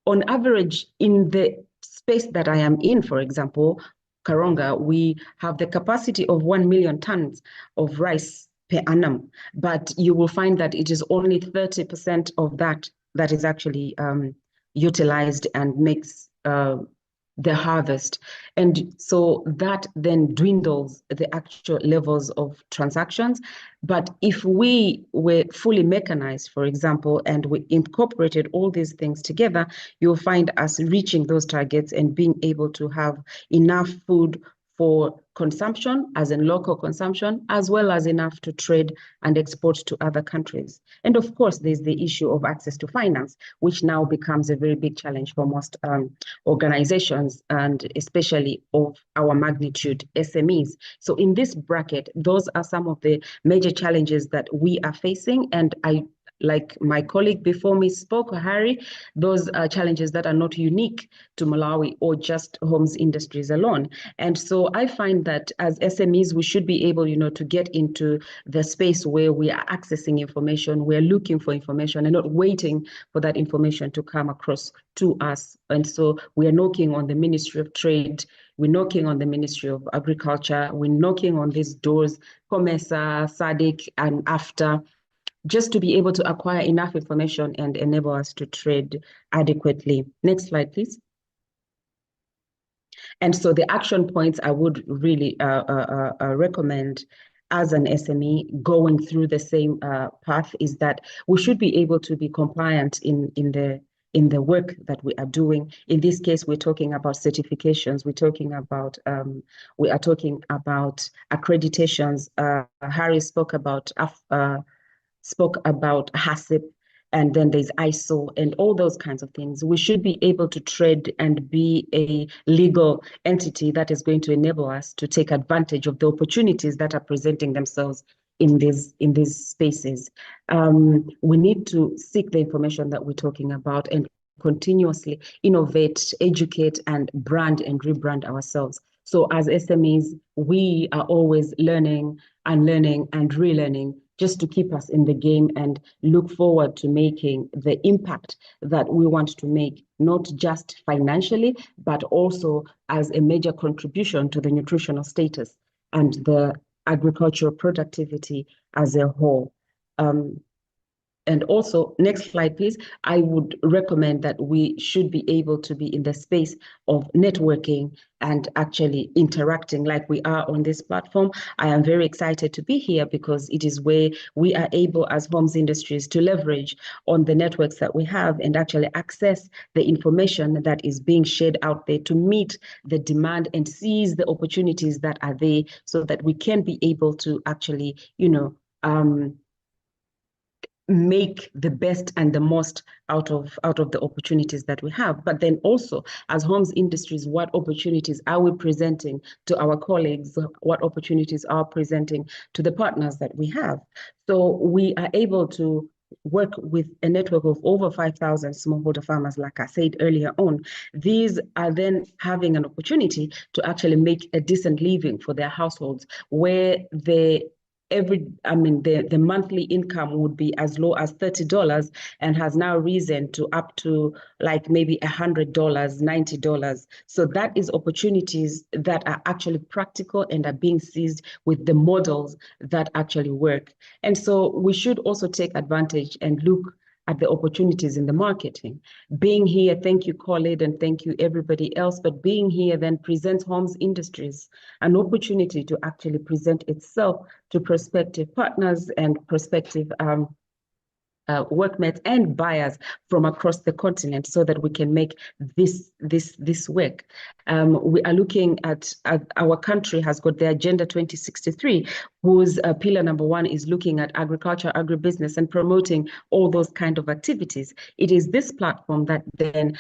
S7: on average, in the space that I am in, for example, Karonga, we have the capacity of 1 million tons of rice per annum, but you will find that it is only 30% of that is actually utilized and makes the harvest. And so that then dwindles the actual levels of transactions. But if we were fully mechanized, for example, and we incorporated all these things together, you'll find us reaching those targets and being able to have enough food for consumption, as in local consumption, as well as enough to trade and export to other countries. And of course, there's the issue of access to finance, which now becomes a very big challenge for most organizations, and especially of our magnitude, SMEs. So in this bracket, those are some of the major challenges that we are facing. And like my colleague before me spoke, Harry, those are challenges that are not unique to Malawi or just homes industries alone. And so I find that as SMEs, we should be able, to get into the space where we are accessing information, we're looking for information and not waiting for that information to come across to us. And so we are knocking on the Ministry of Trade, we're knocking on the Ministry of Agriculture, we're knocking on these doors, COMESA, SADC, and AFTA, just to be able to acquire enough information and enable us to trade adequately. Next slide, please. And so the action points I would really recommend as an SME going through the same path is that we should be able to be compliant in the work that we are doing. In this case, we're talking about certifications. We are talking about accreditations. Harry spoke about HACCP, and then there's ISO and all those kinds of things. We should be able to trade and be a legal entity that is going to enable us to take advantage of the opportunities that are presenting themselves in these spaces. We need to seek the information that we're talking about and continuously innovate, educate, and brand and rebrand ourselves. So as SMEs, we are always learning, unlearning, and relearning, just to keep us in the game and look forward to making the impact that we want to make, not just financially, but also as a major contribution to the nutritional status and the agricultural productivity as a whole. And also, next slide, please. I would recommend that we should be able to be in the space of networking and actually interacting like we are on this platform. I am very excited to be here because it is where we are able as homes industries to leverage on the networks that we have and actually access the information that is being shared out there to meet the demand and seize the opportunities that are there so that we can be able to actually, make the best and the most out of the opportunities that we have. But then also as homes industries, what opportunities are we presenting to our colleagues? What opportunities are presenting to the partners that we have? So we are able to work with a network of over 5,000 smallholder farmers, like I said earlier on. These are then having an opportunity to actually make a decent living for their households, where the monthly income would be as low as $30 and has now risen to up to like maybe $100, $90. So that is opportunities that are actually practical and are being seized with the models that actually work. And so we should also take advantage and look at the opportunities in the marketing. Being here, thank you, COLEAD, and thank you everybody else, but being here then presents homes industries an opportunity to actually present itself to prospective partners and prospective workmates and buyers from across the continent so that we can make this work. We are looking at our country has got the Agenda 2063, whose pillar number 1 is looking at agriculture, agribusiness, and promoting all those kind of activities. It is this platform that then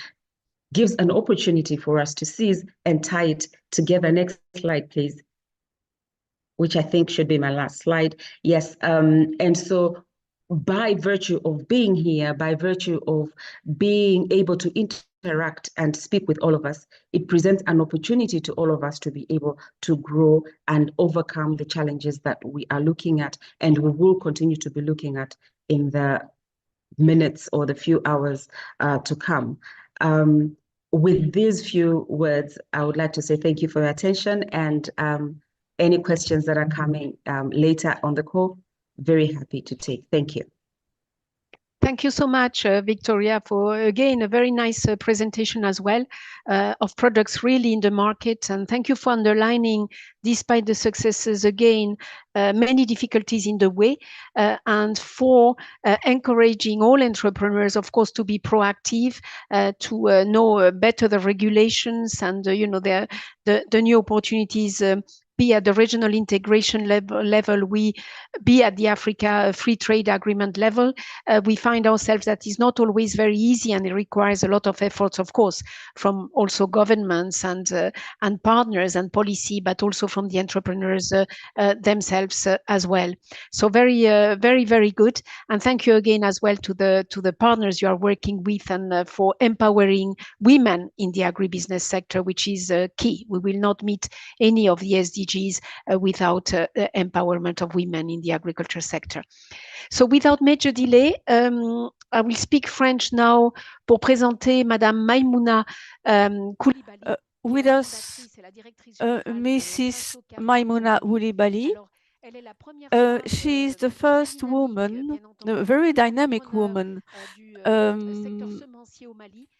S7: gives an opportunity for us to seize and tie it together. Next slide, please, which I think should be my last slide. Yes, and so by virtue of being here, by virtue of being able to interact and speak with all of us, it presents an opportunity to all of us to be able to grow and overcome the challenges that we are looking at, and we will continue to be looking at in the minutes or the few hours to come. With these few words, I would like to say thank you for your attention, and any questions that are coming later on the call, very happy to take. Thank you.
S1: Thank you so much, Victoria, for, again, a very nice presentation as well of products really in the market. And thank you for underlining, despite the successes, again, many difficulties in the way, and for encouraging all entrepreneurs, of course, to be proactive, to know better the regulations and, you know, the new opportunities, be at the regional integration level, we be at the Africa Free Trade Agreement level. We find ourselves that is not always very easy, and it requires a lot of efforts, of course, from also governments and partners and policy, but also from the entrepreneurs themselves as well. So very good. And thank you again as well to the partners you are working with, and for empowering women in the agribusiness sector, which is key. We will not meet any of the SDGs without empowerment of women in the agriculture sector. So without major delay, I will speak French now pour présenter Madame Maimouna Coulibaly.
S3: With us, Mrs. Maimouna Coulibaly. She is the first woman, a very dynamic woman,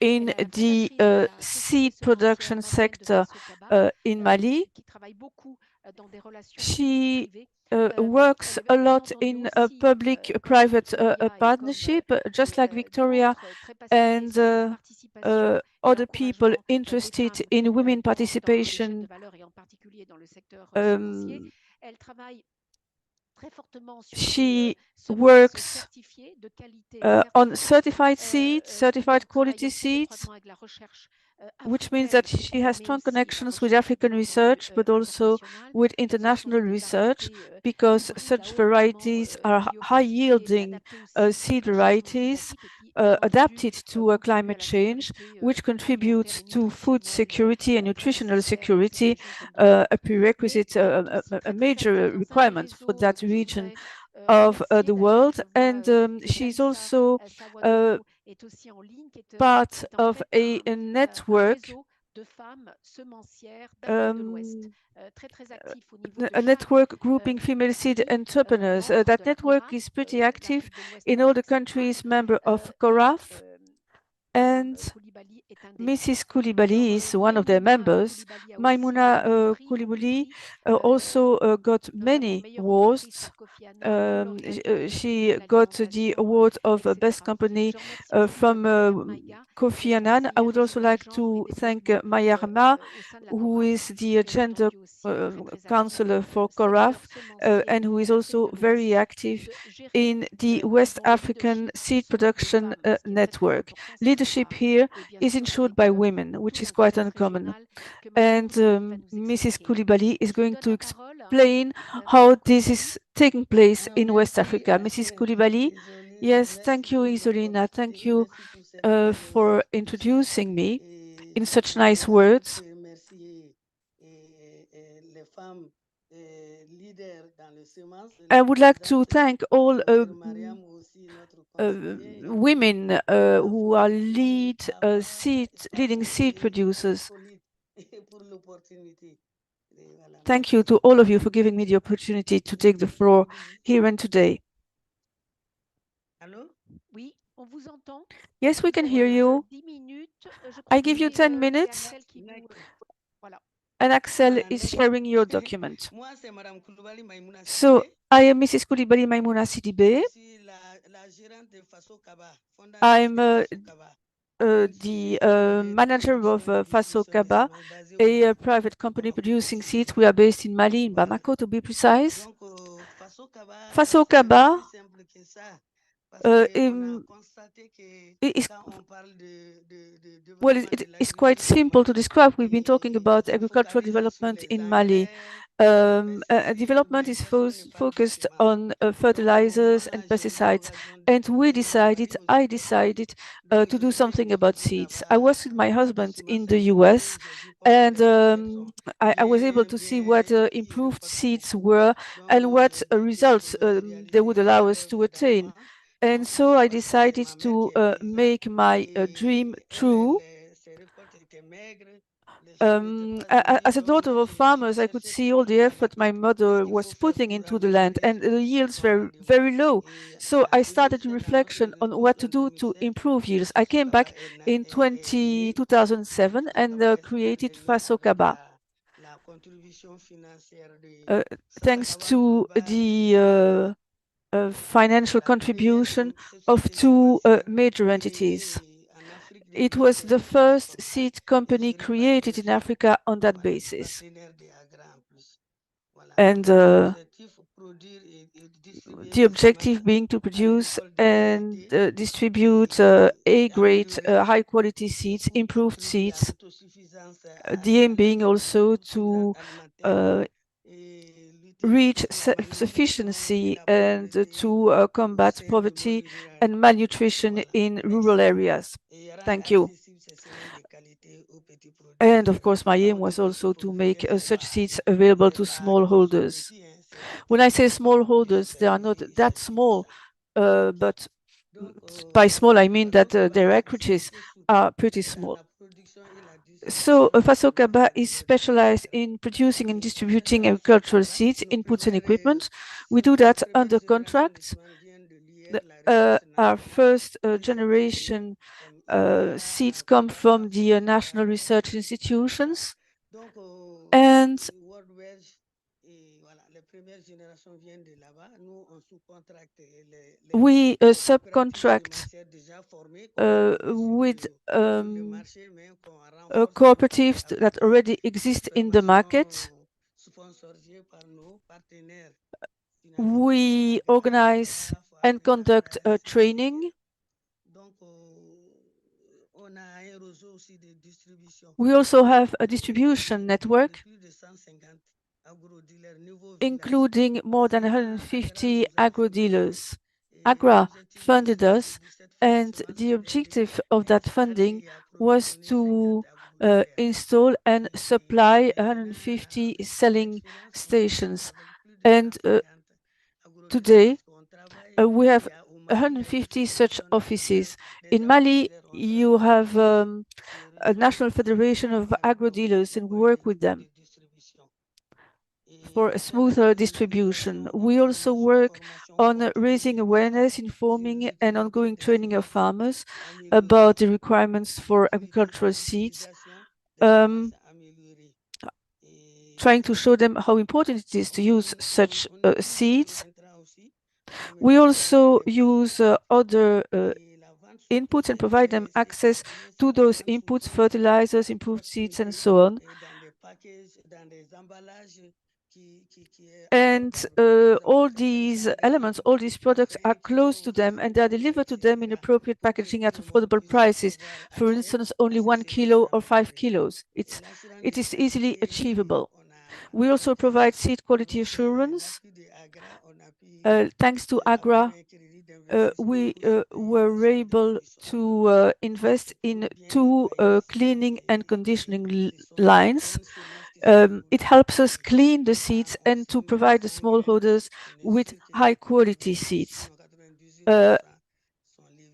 S3: in the seed production sector in Mali. She works a lot in a public-private partnership, just like Victoria and other people interested in women participation. She works on certified seeds, certified quality seeds, which means that she has strong connections with African research, but also with international research, because such varieties are high-yielding seed varieties adapted to climate change, which contributes to food security and nutritional security, a prerequisite, a major requirement for that region of the world. And she's also part of a network, a network grouping female seed entrepreneurs. That network is pretty active in all the countries member of CORAF, and Mrs. Coulibaly is one of their members. Maimouna Coulibaly also got many awards. She got the award of Best Company from Kofi Annan. I would also like to thank Mayarma, who is the gender counselor for CORAF, and who is also very active in the West African Seed Production Network. Leadership here is ensured by women, which is quite uncommon. And Mrs. Coulibaly is going to explain how this is taking place in West Africa. Mrs. Coulibaly, yes, thank you, Isolina. Thank you for introducing me in such nice words. I would like to thank all women who are leading seed producers. Thank you to all of you for giving me the opportunity to take the floor here and today. Yes, we can hear you. I give you 10 minutes. And Aceli is sharing your document. So I am Mrs. Coulibaly Maimouna Sidibé. I'm the manager of FASO KABA, a private company producing seeds. We are based in Mali, in Bamako to be precise. FASO KABA it's quite simple to describe. We've been talking about agricultural development in Mali. Development is focused on fertilizers and pesticides, and I decided to do something about seeds. I was with my husband in the US, and I was able to see what improved seeds were and what results they would allow us to attain. And so I decided to make my dream true. As a daughter of farmers, I could see all the effort my mother was putting into the land, and the yields were very low. So I started a reflection on what to do to improve yields. I came back in 2007 and created FASO KABA. Thanks to the financial contribution of two major entities. It was the first seed company created in Africa on that basis. And the objective being to produce and distribute A-grade, high-quality seeds, improved seeds. The aim being also to reach self-sufficiency and to combat poverty and malnutrition in rural areas. Thank you. And of course, my aim was also to make such seeds available to smallholders. When I say smallholders, they are not that small, but by small, I mean that their acreages are pretty small. So FASO KABA is specialized in producing and distributing agricultural seeds, inputs and equipment. We do that under contract. Our first generation seeds come from the national research institutions, and we subcontract with cooperatives that already exist in the market. We organize and conduct training. We also have a distribution network, including more than 150 agro-dealers. AGRA funded us, and the objective of that funding was to install and supply 150 selling stations. And today, we have 150 such offices. In Mali, you have a national federation of agro-dealers, and we work with them for a smoother distribution. We also work on raising awareness, informing and ongoing training of farmers about the requirements for agricultural seeds, trying to show them how important it is to use such seeds. We also use other inputs and provide them access to those inputs, fertilizers, improved seeds, and so on. And all these elements, all these products are close to them, and they are delivered to them in appropriate packaging at affordable prices. For instance, only 1 kilo or 5 kilos. It is easily achievable. We also provide seed quality assurance. Thanks to AGRA, we were able to invest in 2 cleaning and conditioning lines. It helps us clean the seeds and to provide the smallholders with high quality seeds.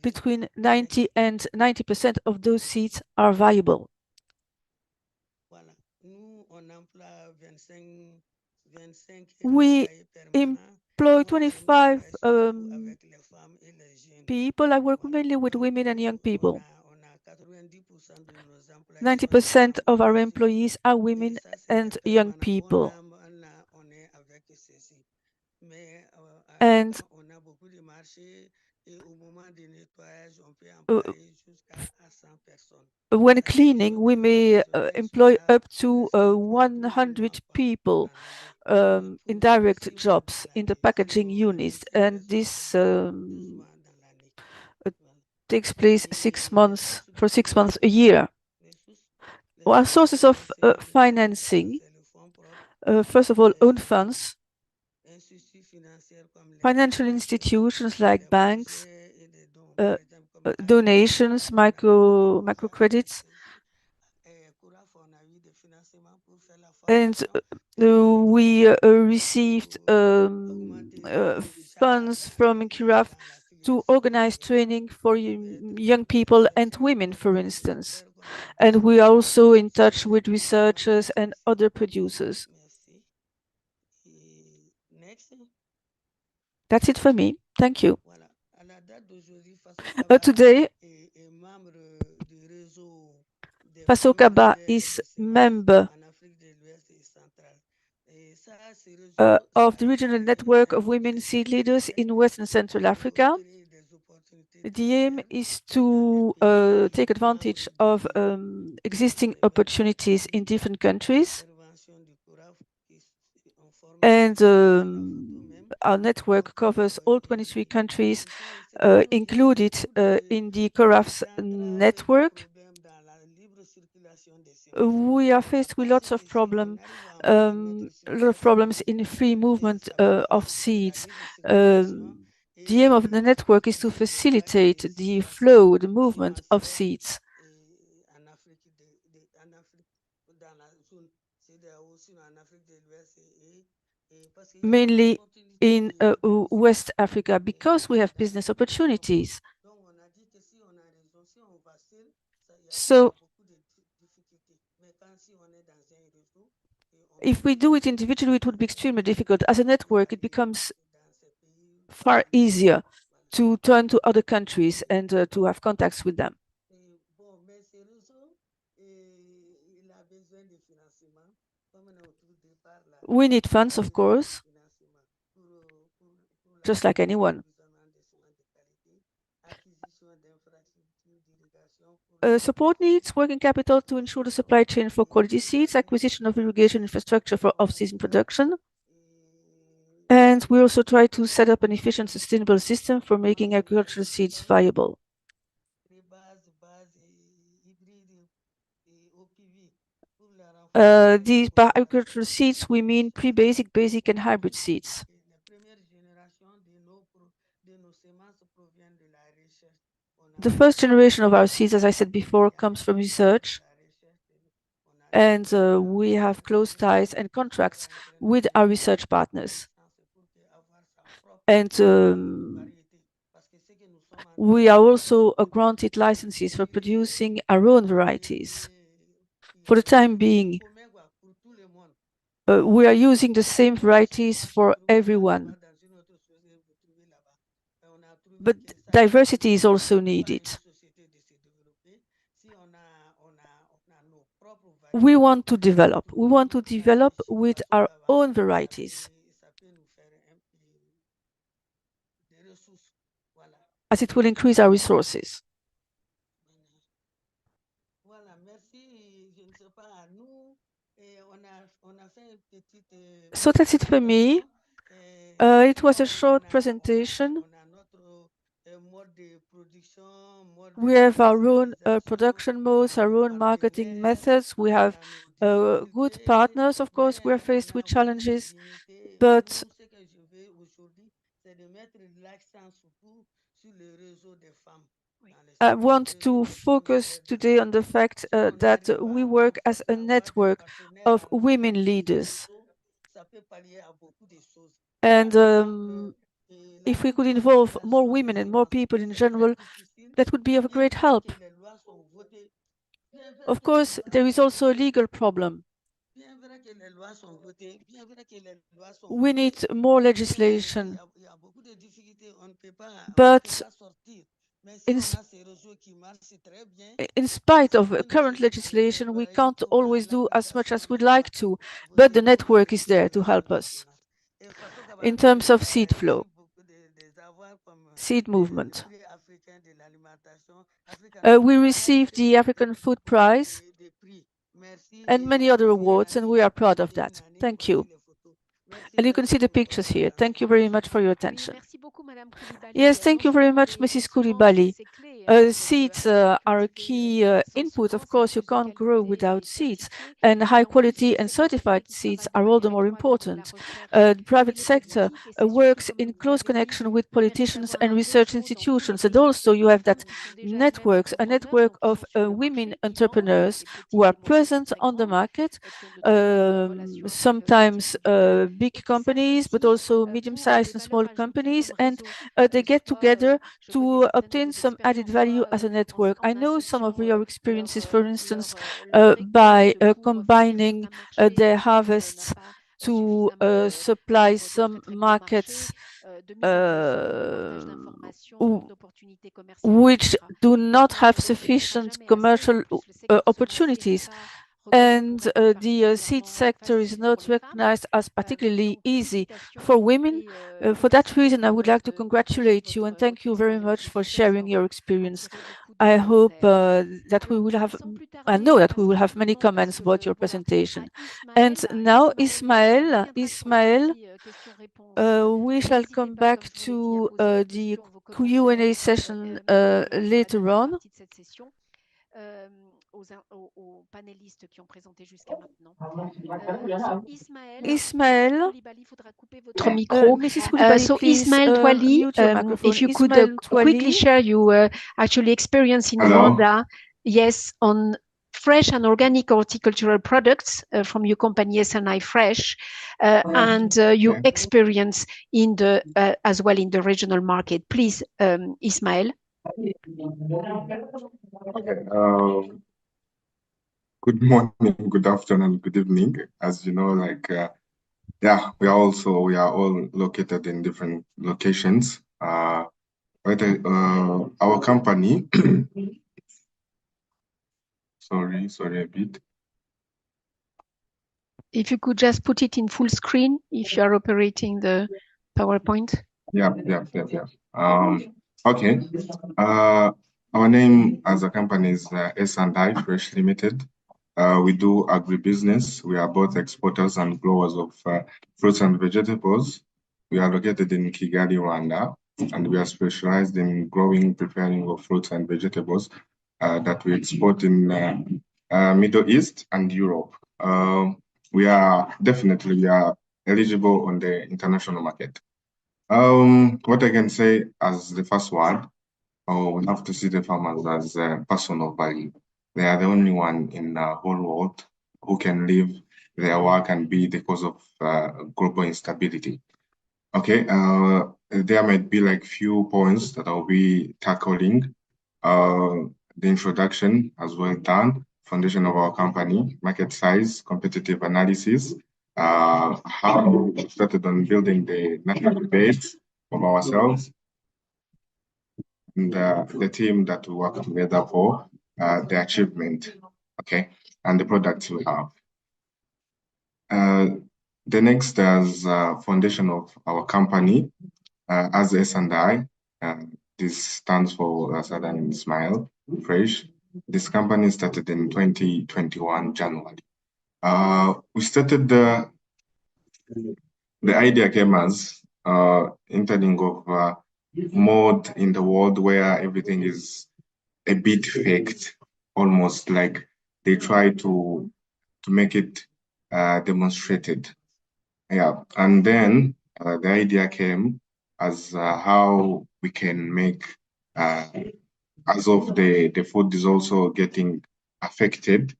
S3: Between 90% and 90% of those seeds are viable. We employ 25 people. I work mainly with women and young people. 90% of our employees are women and young people. And When cleaning, we may employ up to 100 people in direct jobs in the packaging units, and this takes place 6 months for 6 months a year. Our sources of financing, first of all, own funds, financial institutions like banks, donations, microcredits, and we received funds from KIRAF to organize training for young people and women, for instance. And we are also in touch with researchers and other producers. That's it for me. Thank you. Today, FASO KABA is member of the regional network of women seed leaders in West and Central Africa. The aim is to take advantage of existing opportunities in different countries. And our network covers all 23 countries included in the CORAF's network. We are faced with lots of problems in free movement of seeds. The aim of the network is to facilitate the flow, the movement of seeds. Mainly in West Africa, because we have business opportunities. So if we do it individually, it would be extremely difficult. As a network, it becomes far easier to turn to other countries and to have contacts with them. We need funds, of course, just like anyone. Support needs working capital to ensure the supply chain for quality seeds, acquisition of irrigation infrastructure for off-season production. And we also try to set up an efficient, sustainable system for making agricultural seeds viable. These by agricultural seeds, we mean pre-basic, basic, and hybrid seeds. The first generation of our seeds, as I said before, comes from research. And we have close ties and contracts with our research partners. And we are also granted licenses for producing our own varieties. For the time being, we are using the same varieties for everyone. But diversity is also needed. We want to develop with our own varieties, as it will increase our resources. So that's it for me. It was a short presentation. We have our own production modes, our own marketing methods. We have good partners. Of course, we're faced with challenges, but I want to focus today on the fact that we work as a network of women leaders. And if we could involve more women and more people in general, that would be of great help. Of course, there is also a legal problem. We need more legislation, but in spite of current legislation, we can't always do as much as we'd like to, but the network is there to help us. In terms of seed flow, seed movement. We received the African Food Prize and many other awards, and we are proud of that. Thank you. And you can see the pictures here. Thank you very much for your attention. Yes, thank you very much, Mrs. Coulibaly. Seeds are a key input. Of course, you can't grow without seeds, and high quality and certified seeds are all the more important. The private sector works in close connection with politicians and research institutions, and also you have that a network of women entrepreneurs who are present on the market, sometimes big companies, but also medium-sized and small companies, and they get together to obtain some added value as a network. I know some of your experiences, for instance, by combining their harvests to supply some markets which do not have sufficient commercial opportunities. And the seed sector is not recognized as particularly easy for women. For that reason, I would like to congratulate you and thank you very much for sharing your experience. I hope that we will have, I know that we will have many comments about your presentation. And now, Ismael, we shall come back to the Q&A session later on.
S1: Aux panélistes qui ont présenté jusqu'à maintenant.
S3: Ismael,
S1: faudra couper votre micro. So Ismael Ntwali, if you could quickly share your actually experience in Rwanda, yes, on fresh and organic horticultural products from your company SNI Fresh, and your experience in the as well in the regional market. Please, Ismael.
S8: Okay. Good morning, good afternoon, good evening. As you know, like, yeah, we are all located in different locations. But our company, sorry a bit.
S1: If you could just put it in full screen, if you are operating the PowerPoint.
S8: Yeah. Okay. Our name as a company is S&I Fresh Limited. We do agribusiness. We are both exporters and growers of fruits and vegetables. We are located in Kigali, Rwanda, and we are specialized in growing, preparing of fruits and vegetables that we export in Middle East and Europe. We are eligible on the international market. What I can say as the first one, we have to see the farmers as a person of value. They are the only one in the whole world who can live their work and be the cause of global instability. Okay, there might be like few points that I'll be tackling. The introduction as well done, foundation of our company, market size, competitive analysis, how we started on building the network base of ourselves, and the team that we work together for the achievement, okay, and the products we have. The next is foundation of our company as S&I. This stands for Southern Ismail Fresh. This company started in 2021 January. We started the idea came as entering of mode in the world where everything is a bit faked, almost like they try to make it demonstrated. Yeah, and then the idea came as how we can make, as of the food is also getting affected.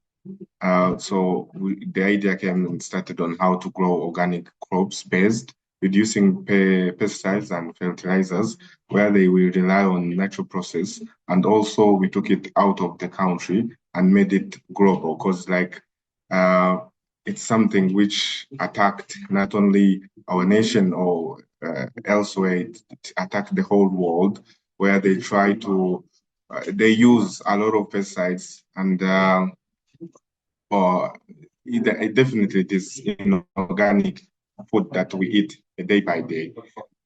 S8: So the idea came and started on how to grow organic crops based, reducing pesticides and fertilizers, where they will rely on natural process. And also we took it out of the country and made it global, because like it's something which attacked not only our nation or elsewhere, it attacked the whole world, where they try to, they use a lot of pesticides, and it definitely is inorganic food that we eat day by day.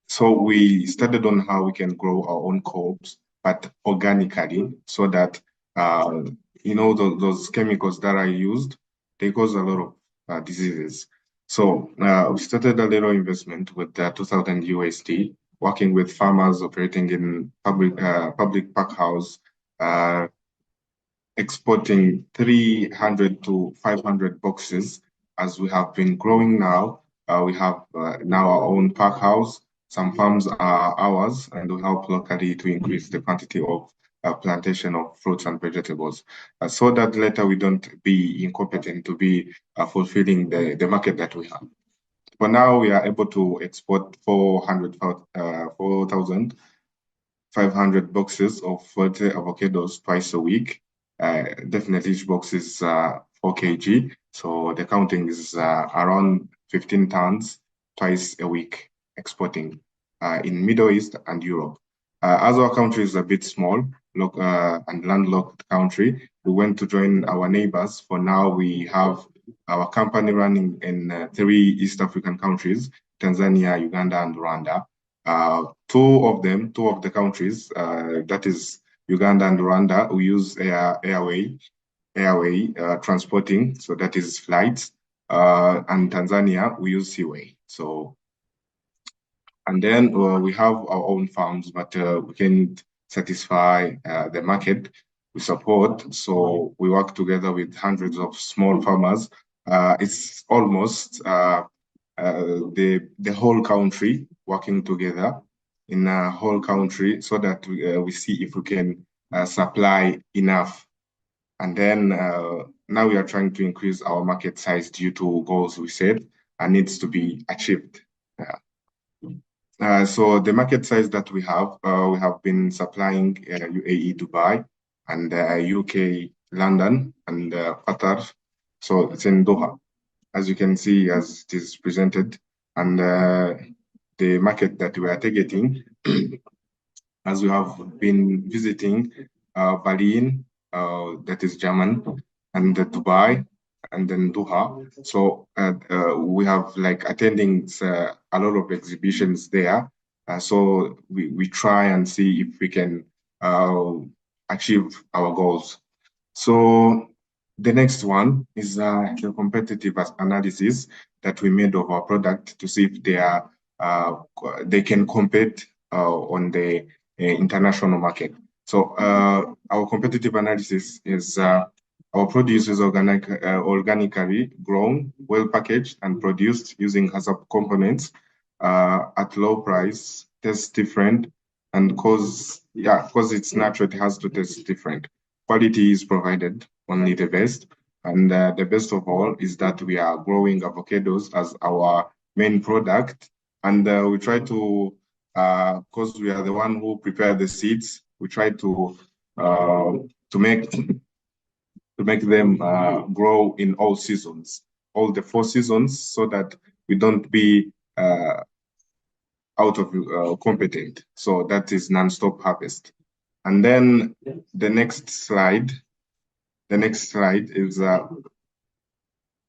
S8: So we started on how we can grow our own crops, but organically, so that those chemicals that are used, they cause a lot of diseases. So we started a little investment with 2,000 USD, working with farmers operating in public pack house, exporting 300 to 500 boxes. As we have been growing now, we have now our own pack house. Some farms are ours, and we help locally to increase the quantity of plantation of fruits and vegetables, so that later we don't be incompetent to be fulfilling the market that we have. For now, we are able to export 4,500 boxes of 40 avocados twice a week. Definitely each box is 4 kg. So the counting is around 15 tons twice a week exporting in Middle East and Europe. As our country is a bit small and landlocked country, we went to join our neighbors. For now, we have our company running in 3 East African countries, Tanzania, Uganda, and Rwanda. Two of the countries, that is Uganda and Rwanda, we use airway transporting, so that is flights, and Tanzania, we use seaway. So, and then we have our own farms, but we can't satisfy the market we support. So we work together with hundreds of small farmers. It's almost the whole country working together in a whole country, so that we see if we can supply enough. And then now we are trying to increase our market size due to goals we set and needs to be achieved. So the market size that we have been supplying UAE, Dubai, and UK, London, and Qatar. So it's in Doha, as you can see, as it is presented. And the market that we are targeting, as we have been visiting Berlin, that is German, and Dubai, and then Doha. So we have like attending a lot of exhibitions there. So we try and see if we can achieve our goals. So the next one is the competitive analysis that we made of our product to see if they can compete on the international market. So our competitive analysis is our produce is organically grown, well packaged, and produced using HACCP components at low price, tastes different, and because it's natural, it has to taste different. Quality is provided, only the best. And the best of all is that we are growing avocados as our main product. And we try to, because we are the one who prepare the seeds, we try to make them grow in all seasons, all the 4 seasons, so that we don't be out of competent. So that is non-stop harvest. And then the next slide is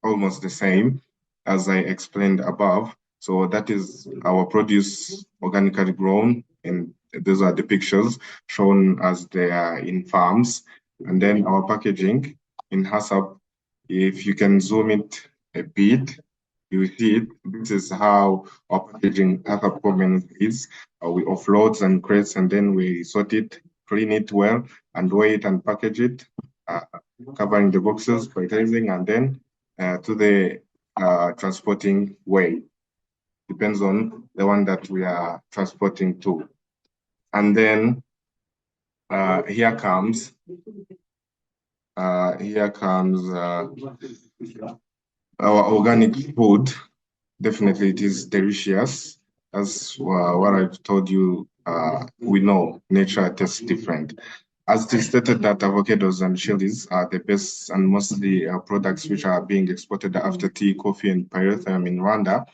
S8: almost the same as I explained above. So that is our produce organically grown, and those are the pictures shown as they are in farms. And then our packaging in HACCP, if you can zoom it a bit, you see it. This is how our packaging HACCP component is. We offload and crates, and then we sort it, clean it well, and weigh it and package it, covering the boxes, prioritizing, and then to the transporting way. Depends on the one that we are transporting to. And then here comes our organic food. Definitely it is delicious. As what I've told you, we know nature tastes different. As it is stated that avocados and chilies are the best and mostly products which are being exported after tea, coffee, and pyrethrum in Rwanda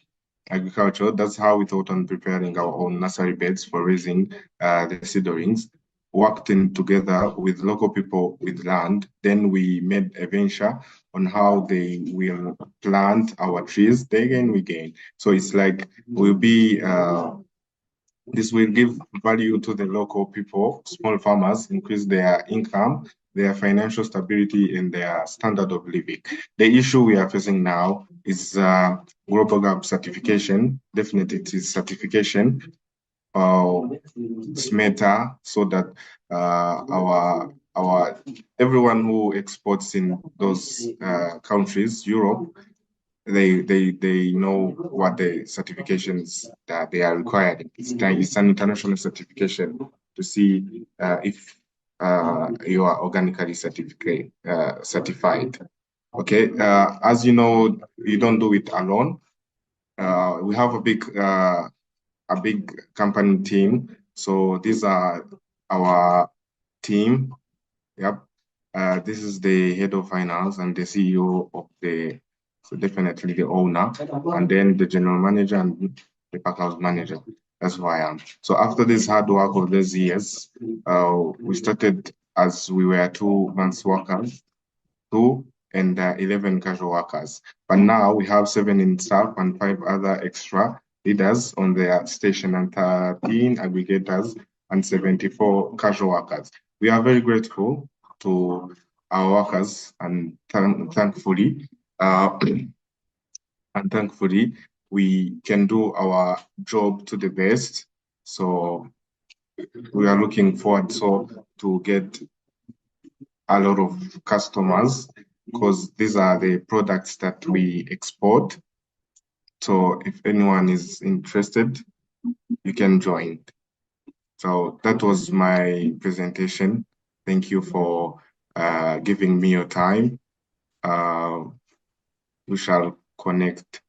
S8: agriculture. That's how we thought on preparing our own nursery beds for raising the seedlings. Worked in together with local people with land. Then we made a venture on how they will plant our trees. They gain, we gain. So it's like we'll be This will give value to the local people, small farmers, increase their income, their financial stability, and their standard of living. The issue we are facing now is global gap certification. Definitely, it is certification. SMETA, so that our everyone who exports in those countries, Europe, they know what the certifications that they are required. It's an international certification to see if you are organically certified. Okay, as you know, you don't do it alone. We have a big company team. So these are our team. Yep. This is the head of finance and the CEO of so definitely the owner, and then the general manager and the packhouse manager. That's who I am. So after this hard work of these years, we started as we were 2 months workers, 2 and 11 casual workers. But now we have 7 in staff and 5 other extra leaders on their station and 13 aggregators and 74 casual workers. We are very grateful to our workers and thankfully, we can do our job to the best. So we are looking forward to get a lot of customers because these are the products that we export. So if anyone is interested, you can join. So that was my presentation. Thank you for giving me your time. We shall connect.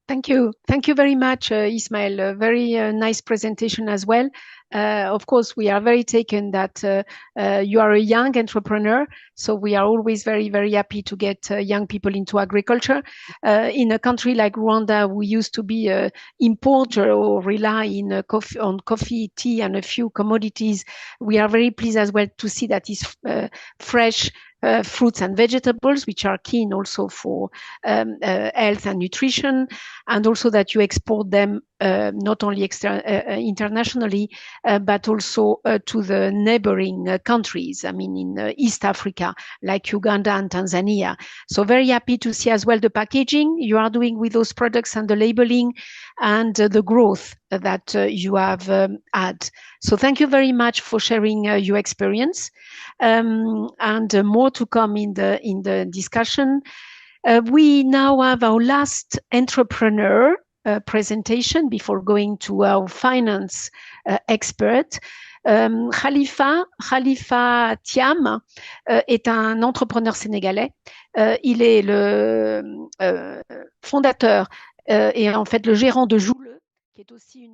S1: Thank you. Thank you very much, Ismael. A very nice presentation as well. Of course, we are very taken that you are a young entrepreneur. So we are always very, very happy to get young people into agriculture. In a country like Rwanda, we used to be an importer or rely on coffee, tea, and a few commodities. We are very pleased as well to see that it's fresh fruits and vegetables, which are keen also for health and nutrition, and also that you export them not only internationally, but also to the neighboring countries, I mean, in East Africa, like Uganda and Tanzania. So very happy to see as well the packaging you are doing with those products and the labeling and the growth that you have had. So thank you very much for sharing your experience, and more to come in the discussion. We now have our last entrepreneur presentation before going to our finance expert. Khalifa THIAM est un entrepreneur sénégalais. Il est le fondateur et en fait le gérant de JOULEU, qui est aussi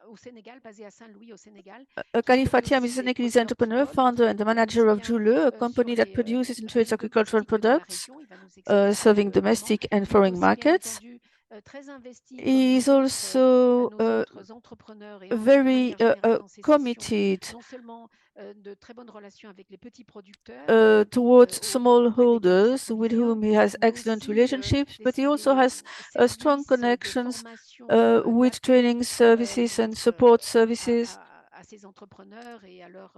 S1: au Sénégal, basé à Saint-Louis au Sénégal.
S3: Khalifa THIAM is a Senegalese entrepreneur, founder and the manager of JOULEU, a company that produces and trades agricultural products, serving domestic and foreign markets. He is also very committed towards smallholders with whom he has excellent relationships, but he also has strong connections with training services and support services
S1: à ces entrepreneurs et à leurs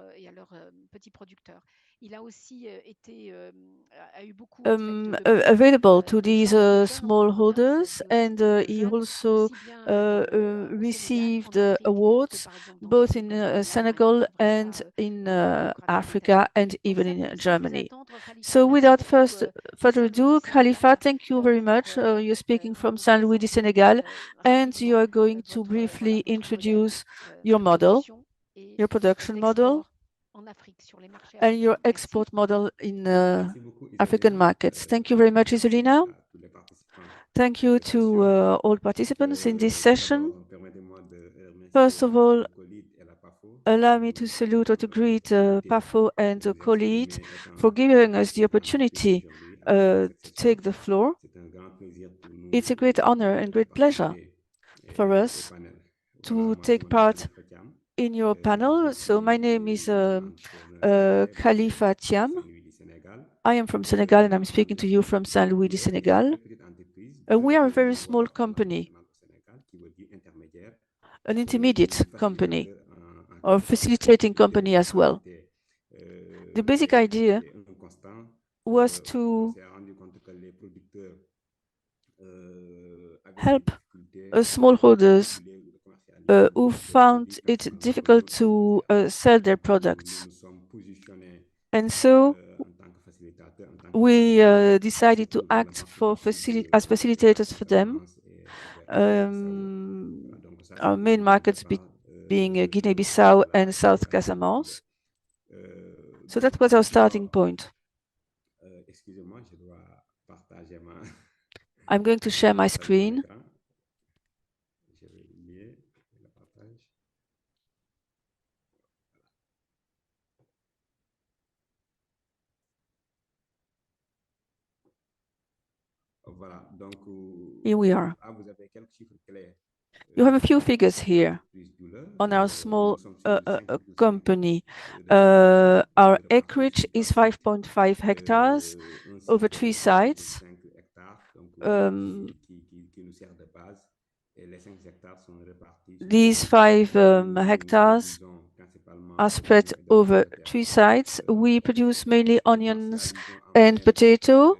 S1: petits producteurs. Il a aussi a eu beaucoup
S3: available to these smallholders, and he also received awards both in Senegal and in Africa and even in Germany. So without further ado, Khalifa, thank you very much. You're speaking from Saint-Louis du Sénégal, and you are going to briefly introduce your model, your production model, and your export model in African markets. Thank you very much, Isolina. Thank you to all participants in this session. First of all, allow me to salute or to greet PAFO and COLEAD for giving us the opportunity to take the floor. It's a great honor and great pleasure for us to take part in your panel. So my name is Khalifa THIAM. I am from Senegal and I'm speaking to you from Saint-Louis du Sénégal. We are a very small company. an intermediate company or facilitating company as well. The basic idea was to help smallholders who found it difficult to sell their products. And so we decided to act as facilitators for them. Our main markets being Guinea-Bissau and South Casamance. So that was our starting point. I'm going to share my screen. Here we are. You have a few figures here on our small company. Our acreage is 5.5 hectares over 3 sites. These 5 hectares are spread over 3 sites. We produce mainly onions and potato.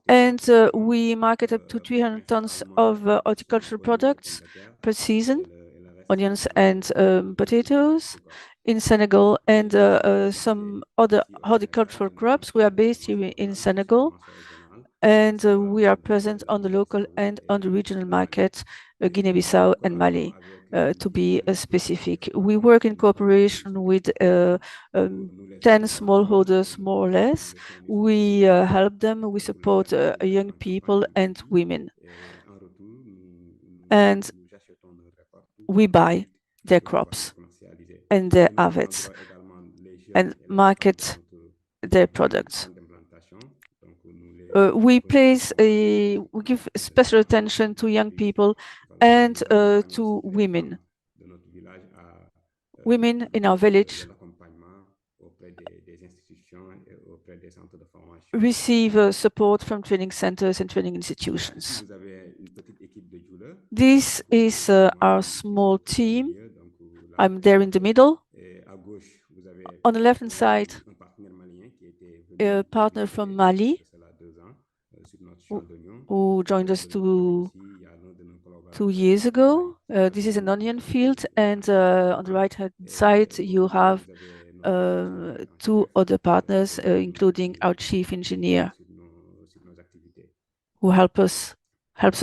S3: And we market up to 300 tons of horticultural products per season, onions and potatoes in Senegal, and some other horticultural crops. We are based here in Senegal, and we are present on the local and on the regional market, Guinea-Bissau and Mali, to be specific. We work in cooperation with 10 smallholders, more or less. We help them, we support young people and women. And we buy their crops and their harvests and market their products. We give special attention to young people and to women. Women in our village receive support from training centers and training institutions. This is our small team. I'm there in the middle. On the left-hand side, a partner from Mali who joined us 2 years ago. This is an onion field, and on the right-hand side, you have 2 other partners, including our chief engineer, who helps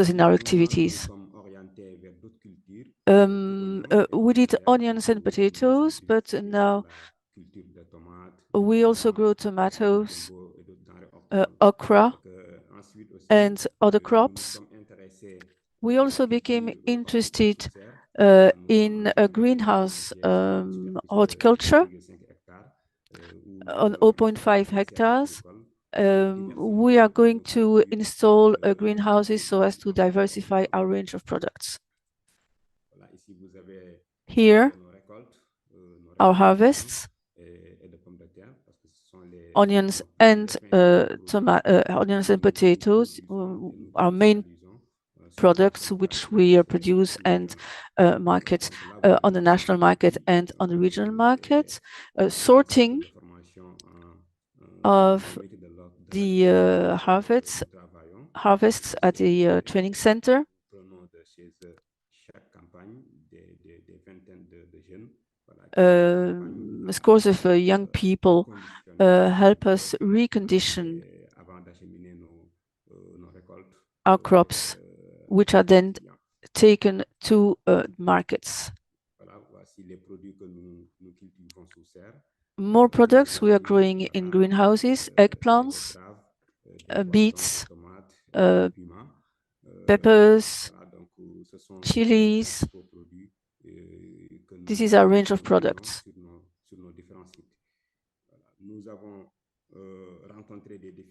S3: us in our activities. We did onions and potatoes, but now we also grow tomatoes, okra, and other crops. We also became interested in a greenhouse horticulture on 0.5 hectares. We are going to install greenhouses so as to diversify our range of products. Here, our harvests, onions and potatoes, our main products which we produce and market on the national market and on the regional market. Sorting of the harvests at the training center. Scores of young people help us recondition our crops, which are then taken to markets. More products we are growing in greenhouses: eggplants, beets, peppers, chilies. This is our range of products.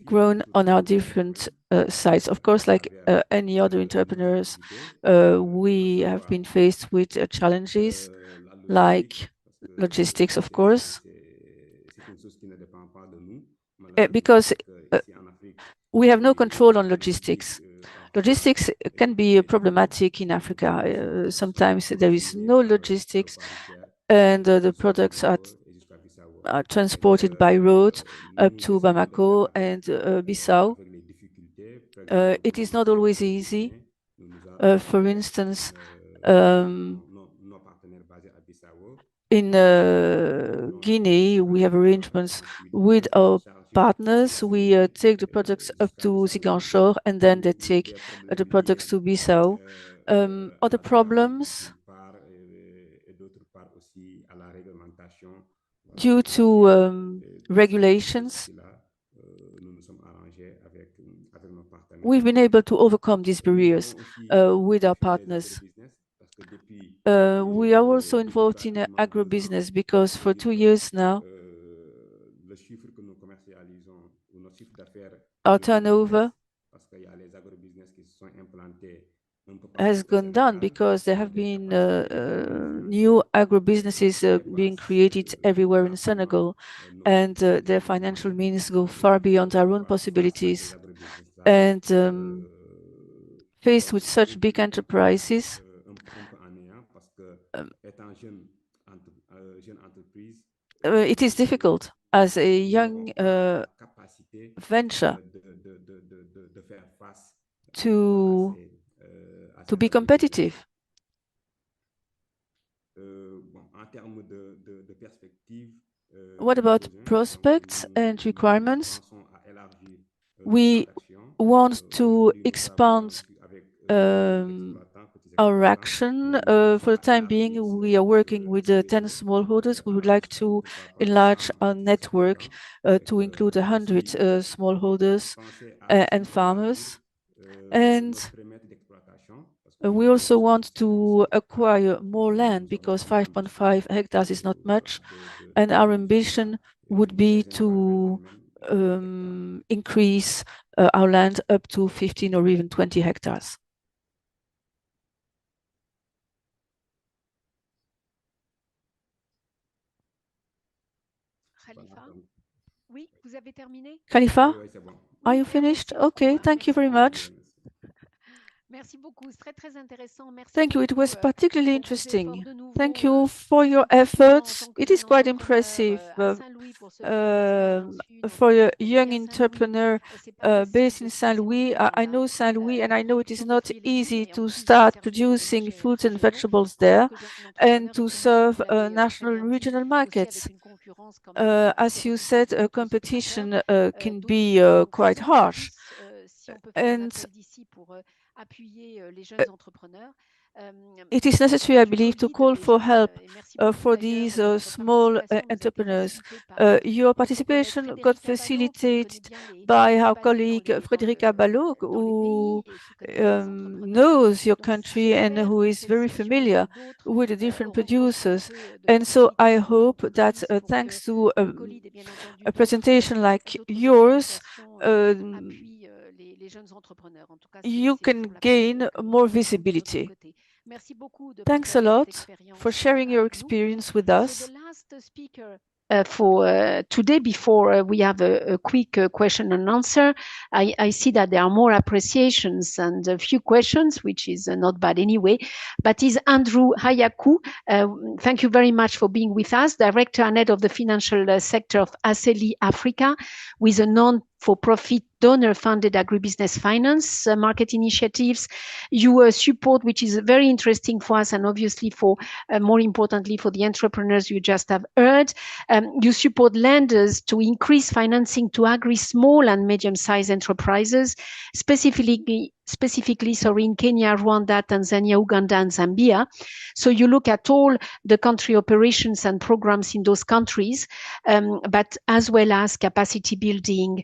S3: Grown on our different sites. Of course, like any other entrepreneurs, we have been faced with challenges like logistics, of course, because we have no control on logistics. Logistics can be problematic in Africa. Sometimes there is no logistics, and the products are transported by road up to Bamako and Bissau. It is not always easy. For instance, in Guinea, we have arrangements with our partners. We take the products up to Ziguinchor, and then they take the products to Bissau. Other problems due to regulations. We've been able to overcome these barriers with our partners. We are also involved in agribusiness because for 2 years now, our turnover has gone down because there have been new agribusinesses being created everywhere in Senegal, and their financial means go far beyond our own possibilities. And faced with such big enterprises, it is difficult as a young venture to be competitive. What about prospects and requirements? We want to expand our action. For the time being, we are working with 10 smallholders. We would like to enlarge our network to include 100 smallholders and farmers. And we also want to acquire more land because 5.5 hectares is not much. And our ambition would be to increase our land up to 15 or even 20 hectares.
S1: Khalifa? Oui, vous avez terminé?
S3: Khalifa, are you finished? Okay, thank you very much.
S1: Merci beaucoup. C'est très, très intéressant. Merci
S3: Thank you. It was
S1: beaucoup,
S3: particularly interesting. Thank you for your efforts. It is quite impressive for a young entrepreneur based in Saint-Louis. I know Saint-Louis, and I know it is not easy to start producing fruits and vegetables there and to serve national and regional markets. As you said, competition can be quite harsh. And it is necessary, I believe, to call for help for these small entrepreneurs. Your participation got facilitated by our colleague Frédéric Balog, who knows your country and who is very familiar with the different producers. And so I hope that thanks to a presentation like yours, you can gain more visibility. Thanks a lot for sharing your experience with us.
S1: The last speaker for today, before we have a quick question and answer, I see that there are more appreciations and a few questions, which is not bad anyway, but is Andrew AHIAKU. Thank you very much for being with us, Director and Head of the Financial Sector of Aceli Africa, with a non-for-profit donor-funded agribusiness finance market initiatives. You support, which is very interesting for us and obviously for, more importantly, for the entrepreneurs you just have heard. You support lenders to increase financing to small and medium-sized enterprises, specifically in Kenya, Rwanda, Tanzania, Uganda, and Zambia. So you look at all the country operations and programs in those countries, but as well as capacity building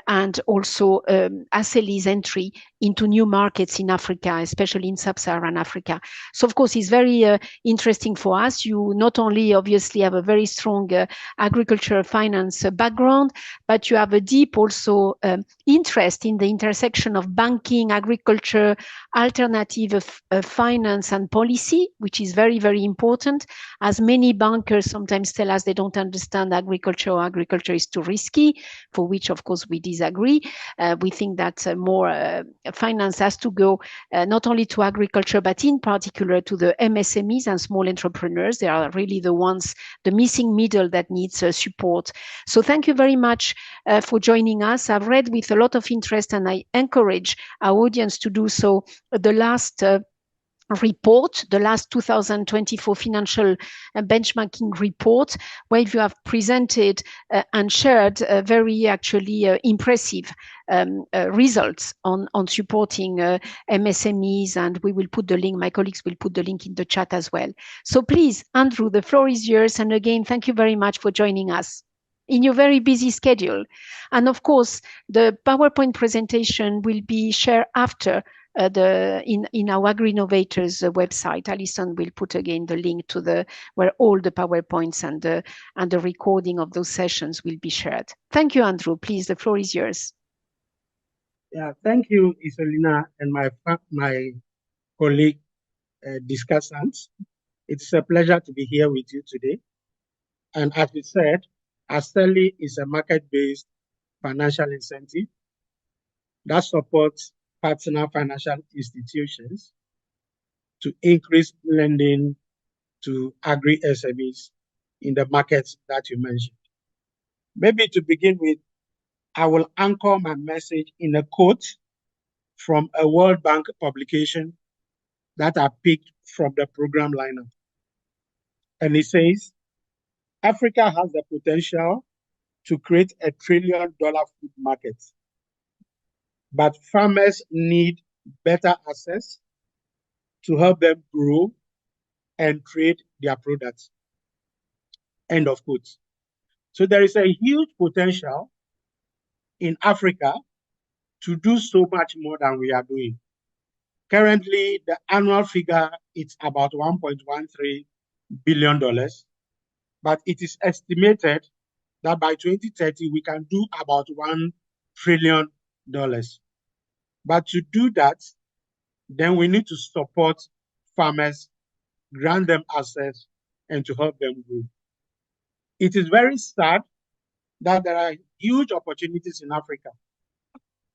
S1: and also Aceli's entry into new markets in Africa, especially in sub-Saharan Africa. So of course, it's very interesting for us. You not only obviously have a very strong agriculture finance background, but you have a deep also interest in the intersection of banking, agriculture, alternative finance and policy, which is very, very important, as many bankers sometimes tell us they don't understand agriculture, or agriculture is too risky, for which, of course, we disagree. We think that more finance has to go not only to agriculture, but in particular to the MSMEs and small entrepreneurs. They are really the ones, the missing middle that needs support. So thank you very much for joining us. I've read with a lot of interest, and I encourage our audience to do so, the last report, the last 2024 financial benchmarking report, where you have presented and shared very actually impressive results on supporting MSMEs, and we will put the link, my colleagues will put the link in the chat as well. So please, Andrew, the floor is yours. And again, thank you very much for joining us in your very busy schedule. And of course, the PowerPoint presentation will be shared after in our Agri-Innovators website. Alison will put again the link to where all the PowerPoints and the recording of those sessions will be shared. Thank you, Andrew. Please, the floor is yours.
S9: Yeah, thank you, Isolina, and my colleague discussants. It's a pleasure to be here with you today. And as we said, Aceli is a market-based financial incentive that supports partner financial institutions to increase lending to agri-SMEs in the markets that you mentioned. Maybe to begin with, I will anchor my message in a quote from a World Bank publication that I picked from the program lineup. And it says, Africa has the potential to create $1 trillion food market, but farmers need better access to help them grow and trade their products. End of quote. So there is a huge potential in Africa to do so much more than we are doing. Currently, the annual figure is about $1.13 billion, but it is estimated that by 2030, we can do about $1 trillion. But to do that, then we need to support farmers, grant them access, and to help them grow. It is very sad that there are huge opportunities in Africa.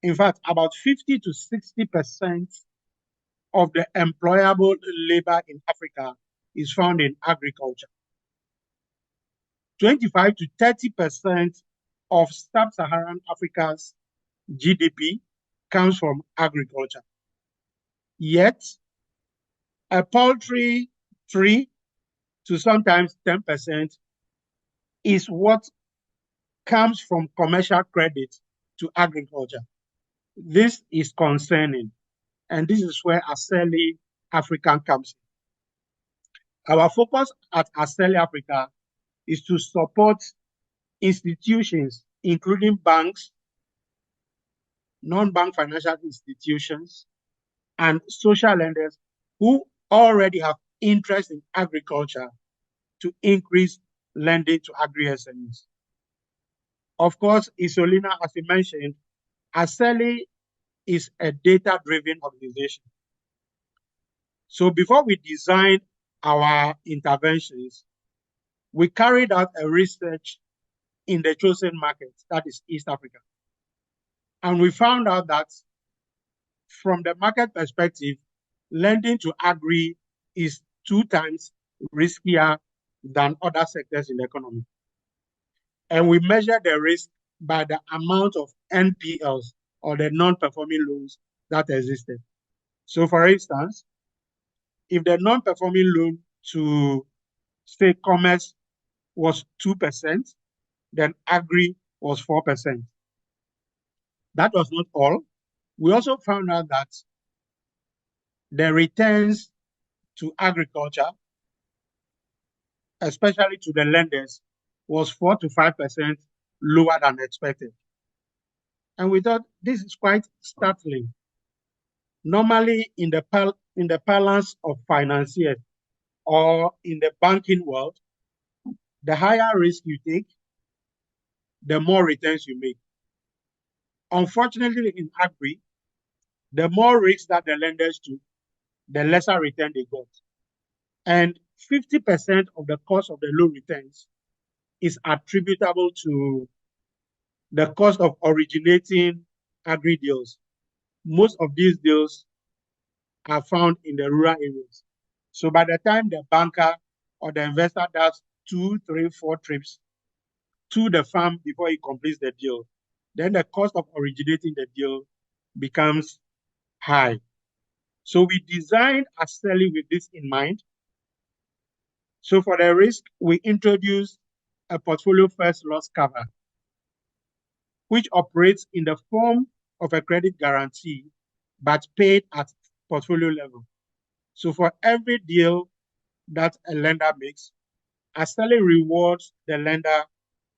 S9: In fact, about 50 to 60% of the employable labor in Africa is found in agriculture. 25 to 30% of sub-Saharan Africa's GDP comes from agriculture. Yet, a paltry 3 to sometimes 10% is what comes from commercial credit to agriculture. This is concerning, and this is where Aceli Africa comes in. Our focus at Aceli Africa is to support institutions, including banks, non-bank financial institutions, and social lenders who already have interest in agriculture to increase lending to agri-SMEs. Of course, Isolina, as you mentioned, Aceli is a data-driven organization. So before we designed our interventions, we carried out a research in the chosen market, that is East Africa. And we found out that from the market perspective, lending to agri is 2 times riskier than other sectors in the economy. And we measure the risk by the amount of NPLs, or the non-performing loans that existed. So for instance, if the non-performing loan to, say, commerce was 2%, then agri was 4%. That was not all. We also found out that the returns to agriculture, especially to the lenders, was 4 to 5% lower than expected. And we thought this is quite startling. Normally, in the balance of financiers or in the banking world, the higher risk you take, the more returns you make. Unfortunately, in agri, the more risk that the lenders took, the lesser return they got. And 50% of the cost of the loan returns is attributable to the cost of originating agri deals. Most of these deals are found in the rural areas. So by the time the banker or the investor does 2, 3, 4 trips to the farm before he completes the deal, then the cost of originating the deal becomes high. So we designed Aceli with this in mind. So for the risk, we introduced a portfolio first loss cover, which operates in the form of a credit guarantee, but paid at portfolio level. So for every deal that a lender makes, Aceli rewards the lender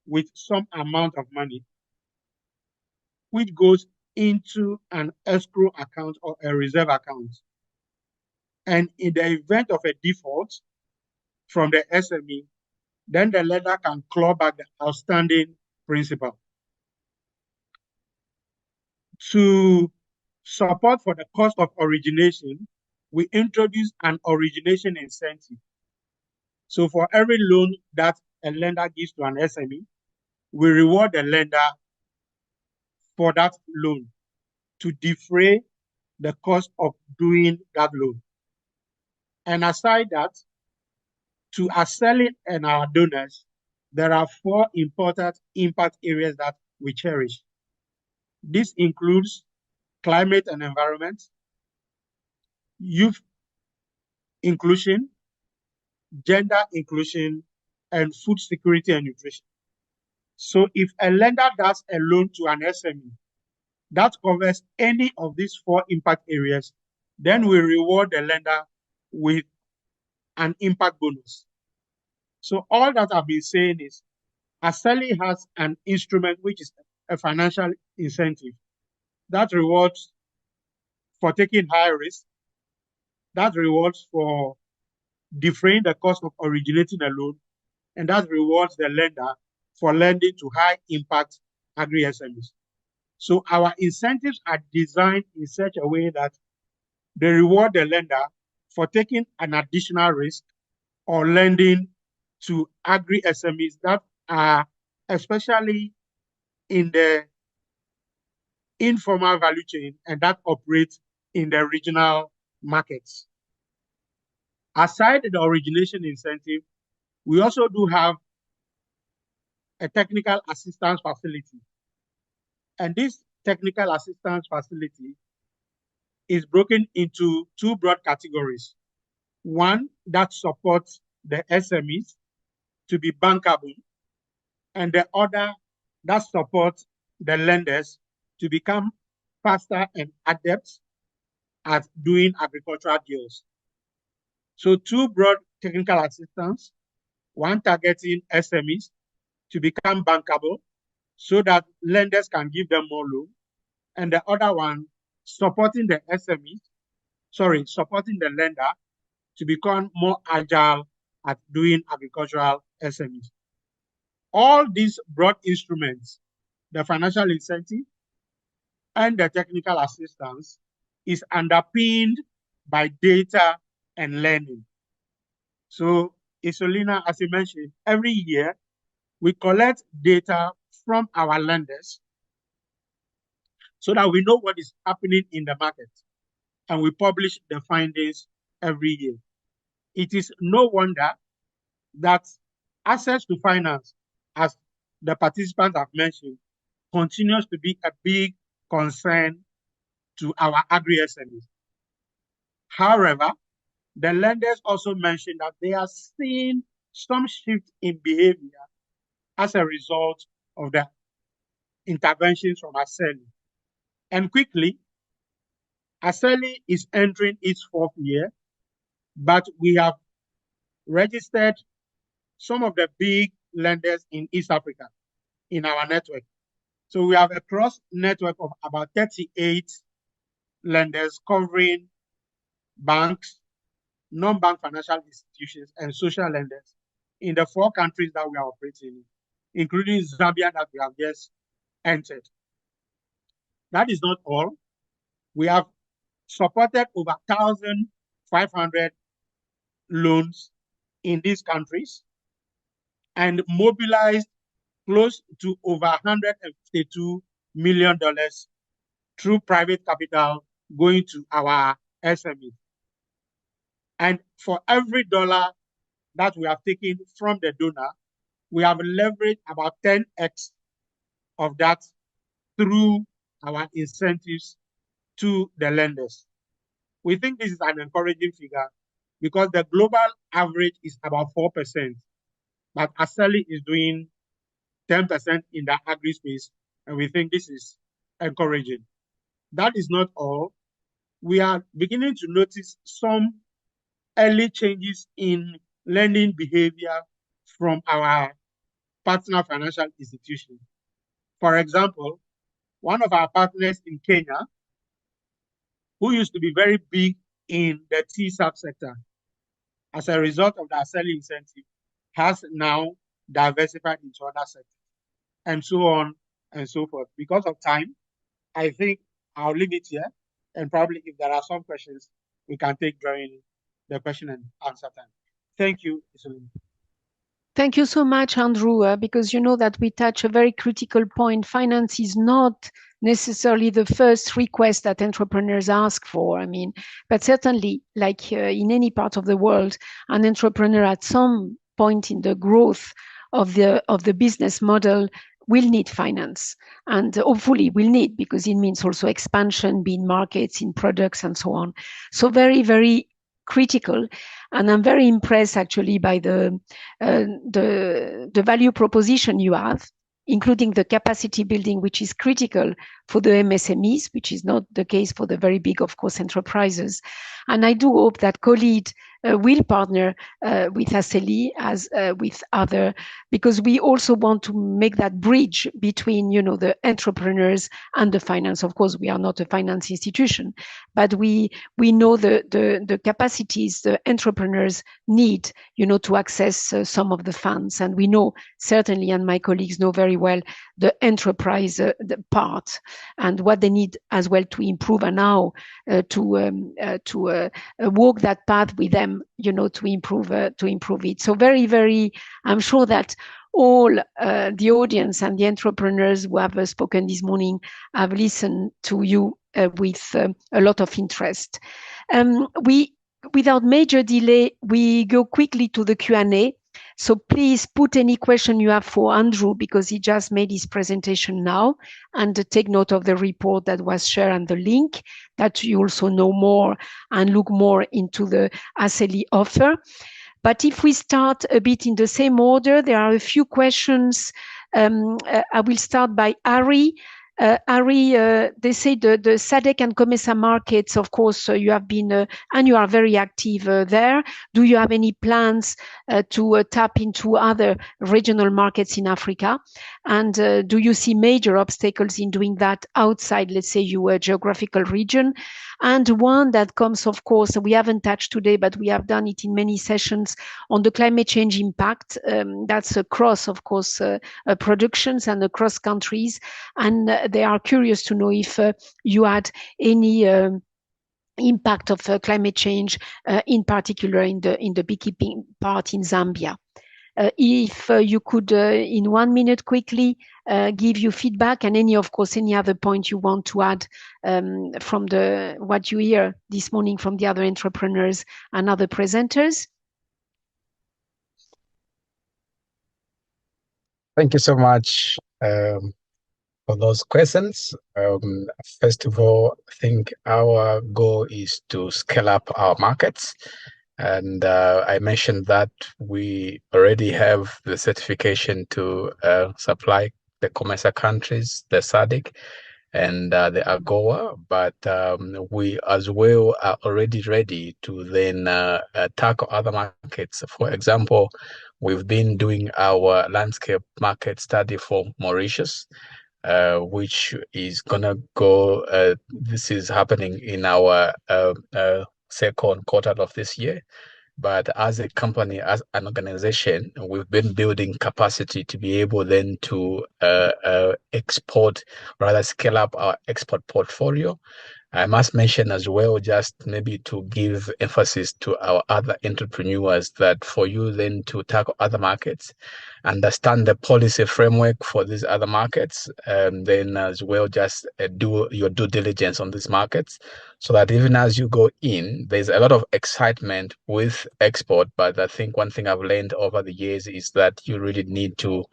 S9: with some amount of money, which goes into an escrow account or a reserve account. And in the event of a default from the SME, then the lender can claw back the outstanding principal. To support for the cost of origination, we introduce an origination incentive. So for every loan that a lender gives to an SME, we reward the lender for that loan to defray the cost of doing that loan. And aside that, to Aceli and our donors, there are 4 important impact areas that we cherish. This includes climate and environment, youth inclusion, gender inclusion, and food security and nutrition. So if a lender does a loan to an SME that covers any of these 4 impact areas, then we reward the lender with an impact bonus. So all that I've been saying is Aceli has an instrument which is a financial incentive that rewards for taking high risk, that rewards for defraying the cost of originating a loan, and that rewards the lender for lending to high impact agri SMEs. So our incentives are designed in such a way that they reward the lender for taking an additional risk or lending to agri SMEs that are especially in the informal value chain and that operate in the regional markets. Aside the origination incentive, we also do have a technical assistance facility. And this technical assistance facility is broken into 2 broad categories. One that supports the SMEs to be bankable, and the other that supports the lenders to become faster and adept at doing agricultural deals. So 2 broad technical assistance, one targeting SMEs to become bankable so that lenders can give them more loan, and the other one supporting the supporting the lender to become more agile at doing agricultural SMEs. All these broad instruments, the financial incentive and the technical assistance, is underpinned by data and learning. So, Isolina, as you mentioned, every year we collect data from our lenders so that we know what is happening in the market, and we publish the findings every year. It is no wonder that access to finance, as the participants have mentioned, continues to be a big concern to our agri-SMEs. However, the lenders also mentioned that they are seeing some shift in behavior as a result of the interventions from Aceli. And quickly, Aceli is entering its 4th year, but we have registered some of the big lenders in East Africa in our network. So we have a cross network of about 38 lenders covering banks, non-bank financial institutions, and social lenders in the 4 countries that we are operating in, including Zambia that we have just entered. That is not all. We have supported over 1,500 loans in these countries, and mobilized close to over $152 million through private capital going to our SMEs. And for every dollar that we have taken from the donor, we have leveraged about 10x of that through our incentives to the lenders. We think this is an encouraging figure because the global average is about 4%, but Aceli is doing 10% in the agri space, and we think this is encouraging. That is not all. We are beginning to notice some early changes in lending behavior from our partner financial institutions. For example, one of our partners in Kenya, who used to be very big in the tea subsector, as a result of the Aceli incentive, has now diversified into other sectors, and so on and so forth. Because of time, I think I'll leave it here, and probably if there are some questions, we can take during the question and answer time. Thank you, Isolina.
S1: Thank you so much, Andrew, because you know that we touch a very critical point. Finance is not necessarily the first request that entrepreneurs ask for. I mean, but certainly, like in any part of the world, an entrepreneur at some point in the growth of the business model will need finance, and hopefully will need, because it means also expansion, be in markets, in products, and so on. So very, very critical. And I'm very impressed actually by the value proposition you have, including the capacity building, which is critical for the MSMEs, which is not the case for the very big, of course, enterprises. And I do hope that COLEAD will partner with Aceli as with other, because we also want to make that bridge between, you know, the entrepreneurs and the finance. Of course, we are not a finance institution, but we know the capacities the entrepreneurs need, you know, to access some of the funds. And we know certainly, and my colleagues know very well, the enterprise the part and what they need as well to improve, and how to walk that path with them, you know, to improve it. So very, very, I'm sure that all the audience and the entrepreneurs who have spoken this morning have listened to you with a lot of interest. Without major delay, we go quickly to the Q&A. So please put any question you have for Andrew, because he just made his presentation now, and take note of the report that was shared and the link that you also know more and look more into the Aceli offer. But if we start a bit in the same order, there are a few questions. I will start by Ari. Ari, they say the SADC and COMESA markets, of course, you have been, and you are very active there. Do you have any plans to tap into other regional markets in Africa? And do you see major obstacles in doing that outside, let's say, your geographical region? And one that comes, of course, we haven't touched today, but we have done it in many sessions on the climate change impact. That's across, of course, productions and across countries. And they are curious to know if you had any impact of climate change, in particular in the beekeeping part in Zambia. If you could, in 1 minute quickly, give you feedback, and any other point you want to add from what you hear this morning from the other entrepreneurs and other presenters.
S10: Thank you so much for those questions. First of all, I think our goal is to scale up our markets. And I mentioned that we already have the certification to supply the COMESA countries, the SADC and the AGOA, but we as well are already ready to then tackle other markets. For example, we've been doing our landscape market study for Mauritius, which is gonna go, this is happening in our second quarter of this year. But as a company, as an organization, we've been building capacity to be able then to export, rather scale up our export portfolio. I must mention as well, just maybe to give emphasis to our other entrepreneurs, that for you then to tackle other markets, understand the policy framework for these other markets, and then as well just do your due diligence on these markets, so that even as you go in, there's a lot of excitement with export. But I think one thing I've learned over the years is that you really need to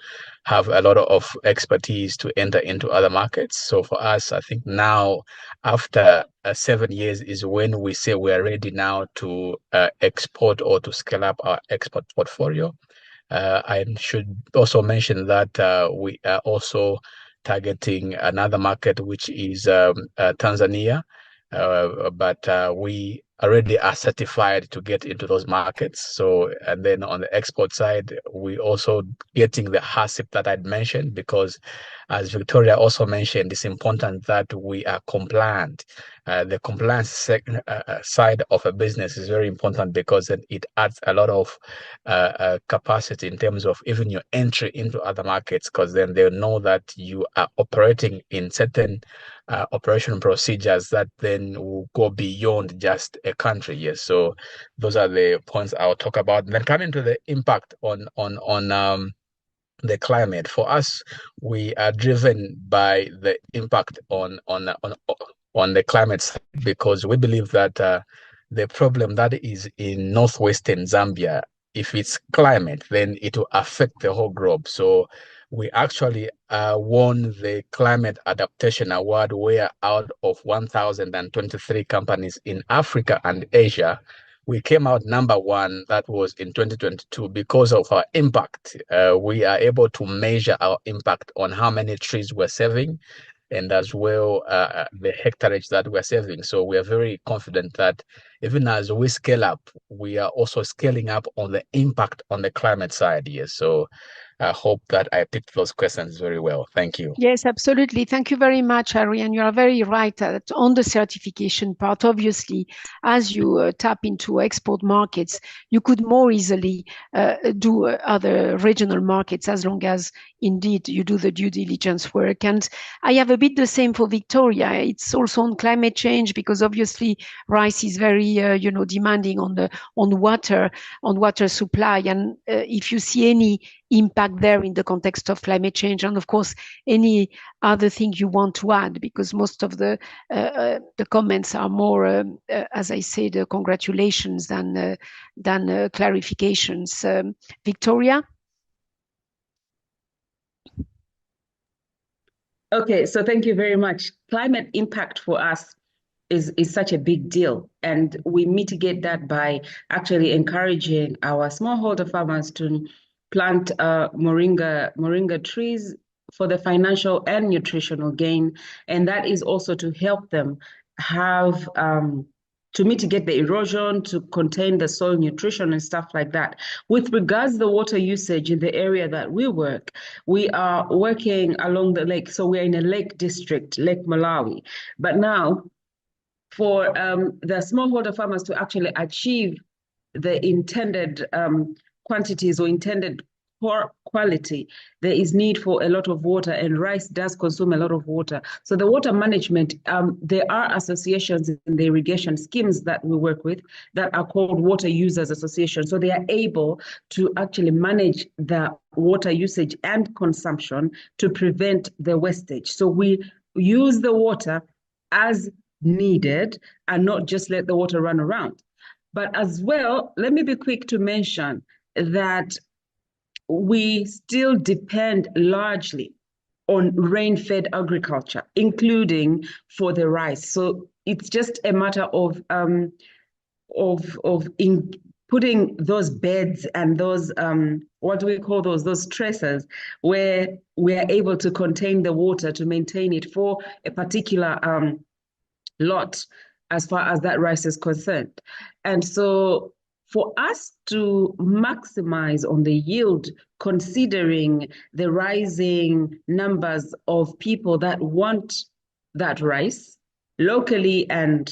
S10: have a lot of expertise to enter into other markets. So for us, I think now, after 7 years, is when we say we're ready now to export or to scale up our export portfolio. I should also mention that we are also targeting another market, which is Tanzania, but we already are certified to get into those markets. So, and then on the export side, we also getting the HACCP that I'd mentioned, because as Victoria also mentioned, it's important that we are compliant. The compliance side of a business is very important, because it adds a lot of capacity in terms of even your entry into other markets, because then they'll know that you are operating in certain operation procedures that then will go beyond just a country. Yes, so those are the points I'll talk about. And then coming to the impact on the climate. For us, we are driven by the impact on the climate side, because we believe that the problem that is in northwestern Zambia, if it's climate, then it will affect the whole globe. So we actually won the Climate Adaptation Award, where out of 1,023 companies in Africa and Asia, we came out #1. That was in 2022. Because of our impact, we are able to measure our impact on how many trees we're saving, and as well the hectareage that we're saving. So we are very confident that even as we scale up, we are also scaling up on the impact on the climate side. Yes, so I hope that I picked those questions very well. Thank you.
S1: Yes, absolutely. Thank you very much, Harry. And you are very right that on the certification part, obviously, as you tap into export markets, you could more easily do other regional markets, as long as indeed you do the due diligence work. And I have a bit the same for Victoria. It's also on climate change, because obviously rice is very, demanding on water supply. And if you see any impact there in the context of climate change, and of course any other thing you want to add, because most of the comments are more, as I said, congratulations than clarifications. Victoria?
S7: Okay, so thank you very much. Climate impact for us is such a big deal, and we mitigate that by actually encouraging our smallholder farmers to plant moringa trees for the financial and nutritional gain, and that is also to help them have to mitigate the erosion, to contain the soil nutrition and stuff like that. With regards to the water usage in the area that we work, we are working along the lake. So we're in a lake district, Lake Malawi. But now, for the smallholder farmers to actually achieve the intended quantities or intended quality, there is need for a lot of water, and rice does consume a lot of water. So the water management, there are associations in the irrigation schemes that we work with that are called water users associations. So they are able to actually manage the water usage and consumption to prevent the wastage. So we use the water as needed and not just let the water run around. But as well, let me be quick to mention that we still depend largely on rain-fed agriculture, including for the rice. So it's just a matter of putting those beds and those what do we call those tracers, where we are able to contain the water to maintain it for a particular lot as far as that rice is concerned. And so for us to maximize on the yield, considering the rising numbers of people that want that rice locally and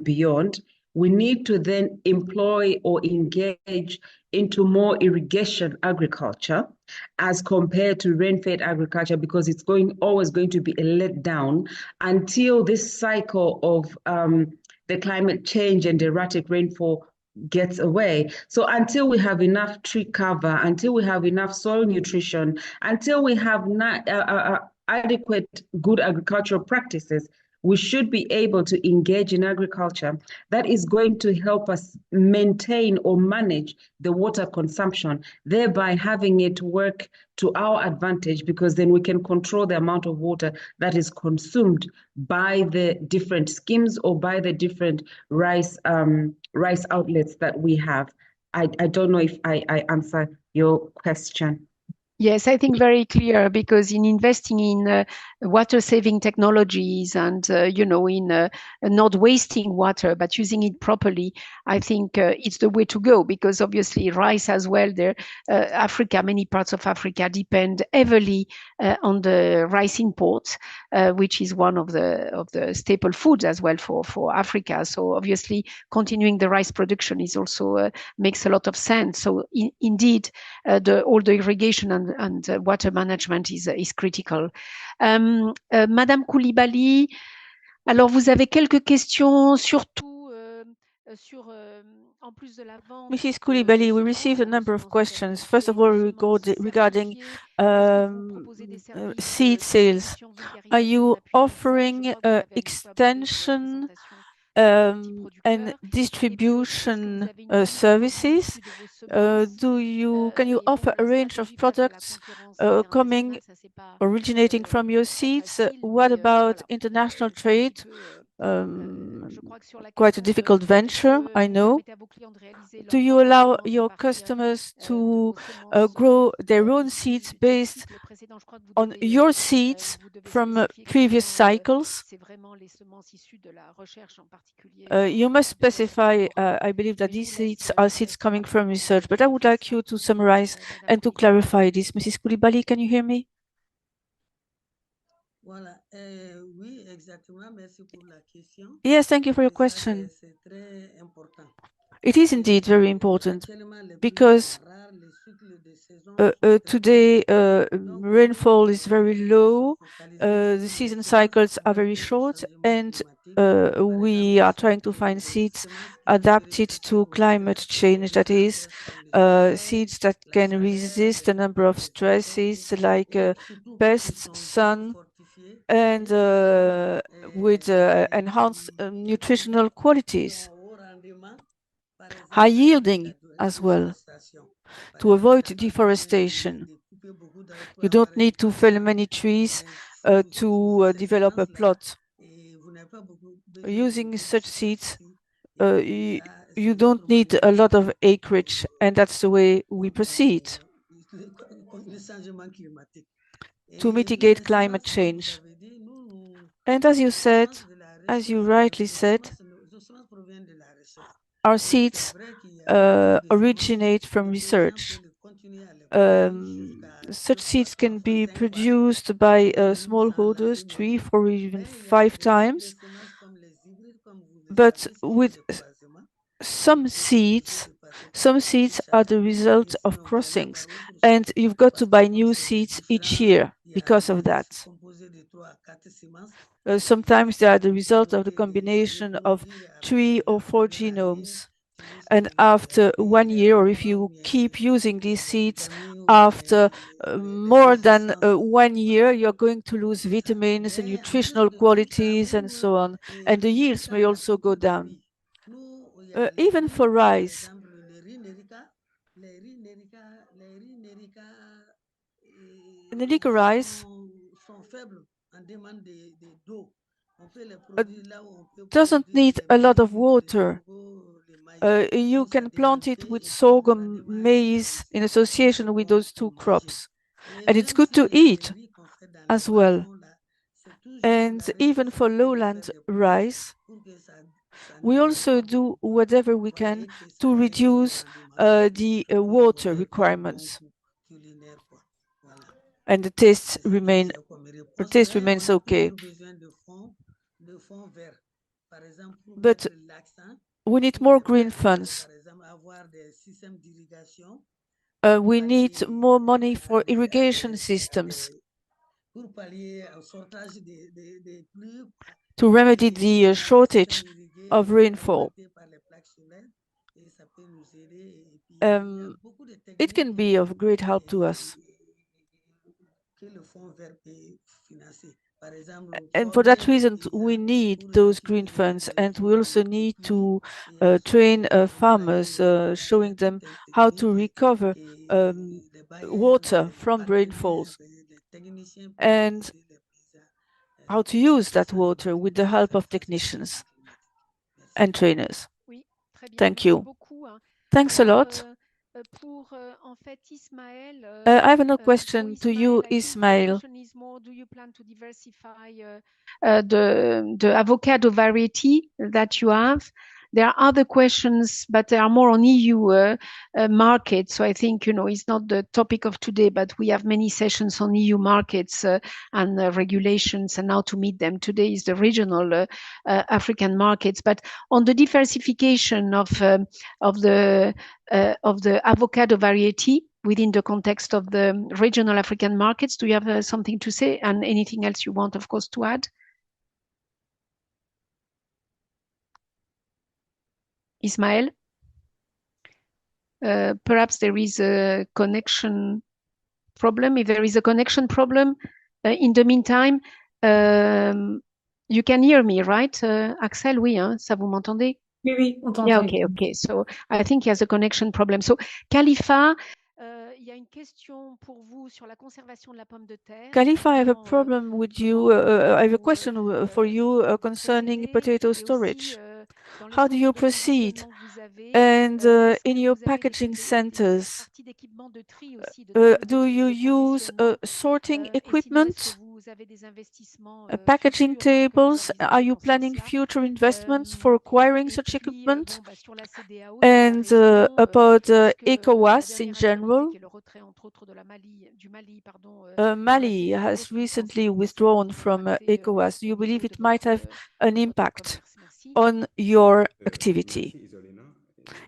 S7: beyond, we need to then employ or engage into more irrigation agriculture as compared to rain-fed agriculture, because it's always going to be a letdown until this cycle of the climate change and erratic rainfall gets away. So until we have enough tree cover, until we have enough soil nutrition, until we have adequate good agricultural practices, we should be able to engage in agriculture that is going to help us maintain or manage the water consumption, thereby having it work to our advantage, because then we can control the amount of water that is consumed by the different schemes or by the different rice outlets that we have. I don't know if I answer your question.
S1: Yes, I think very clear, because in investing in water-saving technologies and, in not wasting water, but using it properly, I think it's the way to go, because obviously rice as well, Africa, many parts of Africa depend heavily on the rice imports, which is one of the staple foods as well for Africa. So obviously continuing the rice production is also makes a lot of sense. So indeed, all the irrigation and water management is critical. Madame Coulibaly, alors vous avez quelques questions, surtout sur, en plus de la vente.
S3: Mrs. Coulibaly, we received a number of questions. First of all, regarding seed sales. Are you offering extension and distribution services? Can you offer a range of products originating from your seeds? What about international trade? Quite a difficult venture, I know. Do you allow your customers to grow their own seeds based on your seeds from previous cycles? You must specify, I believe that these seeds are seeds coming from research, but I would like you to summarize and to clarify this. Mrs. Coulibaly, can you hear me? Yes, thank you for your question. It is indeed very important, because today rainfall is very low, the season cycles are very short, and we are trying to find seeds adapted to climate change, that is, seeds that can resist a number of stresses like pests, sun, and with enhanced nutritional qualities, high yielding as well, to avoid deforestation. You don't need to fell many trees to develop a plot. Using such seeds, you don't need a lot of acreage, and that's the way we proceed to mitigate climate change. And as you said, as you rightly said, our seeds originate from research. Such seeds can be produced by smallholders 3, 4, or even 5 times. But with some seeds are the result of crossings, and you've got to buy new seeds each year because of that. Sometimes they are the result of the combination of 3 or 4 genomes. And after 1 year, or if you keep using these seeds after more than 1 year, you're going to lose vitamins and nutritional qualities and so on. And the yields may also go down. Even for rice, Nerica rice doesn't need a lot of water. You can plant it with sorghum, maize in association with those 2 crops. And it's good to eat as well. And even for lowland rice, we also do whatever we can to reduce the water requirements. And the taste remains okay. But we need more green funds. We need more money for irrigation systems to remedy the shortage of rainfall. It can be of great help to us. And for that reason, we need those green funds, and we also need to train farmers, showing them how to recover water from rainfalls and how to use that water with the help of technicians and trainers. Thank you. Thanks a lot. I have another question to you, Ismael.
S1: Do you plan to diversify the avocado variety that you have? There are other questions, but they are more on EU markets. So I think, it's not the topic of today, but we have many sessions on EU markets and regulations and how to meet them. Today is the regional African markets. But on the diversification of the avocado variety within the context of the regional African markets, do you have something to say, and anything else you want, of course, to add? Ismael? Perhaps there is a connection problem. If there is a connection problem, in the meantime, you can hear me, right, Axel? Oui, hein, ça vous m'entendez?
S11: Oui, oui, on t'entend.
S1: Yeah, okay. So I think he has a connection problem. So Khalifa, il y a une question pour vous sur la conservation de la pomme de terre.
S3: Khalifa, I have a problem with you. I have a question for you concerning potato storage. How do you proceed? And in your packaging centers, do you use sorting equipment, packaging tables? Are you planning future investments for acquiring such equipment? And about ECOWAS in general, Mali has recently withdrawn from ECOWAS. Do you believe it might have an impact on your activity?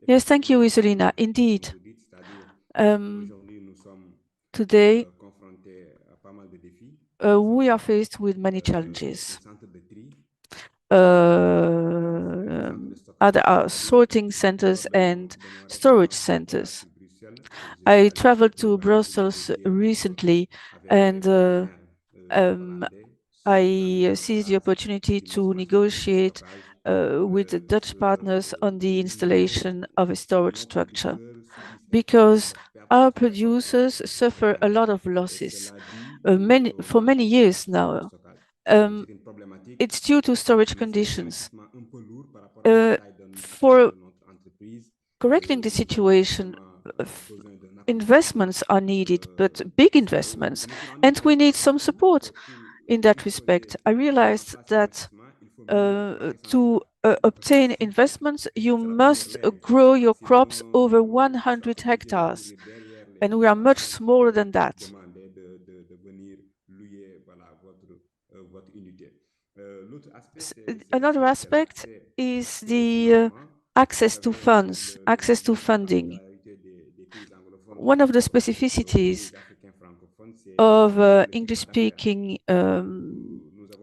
S3: Yes, thank you, Isolina. Indeed. Today, we are faced with many challenges. At our sorting centers and storage centers. I traveled to Brussels recently, and I seized the opportunity to negotiate with the Dutch partners on the installation of a storage structure, because our producers suffer a lot of losses for many years now. It's due to storage conditions. For correcting the situation, investments are needed, but big investments, and we need some support in that respect. I realized that to obtain investments, you must grow your crops over 100 hectares, and we are much smaller than that. Another aspect is the access to funds, access to funding. One of the specificities of English-speaking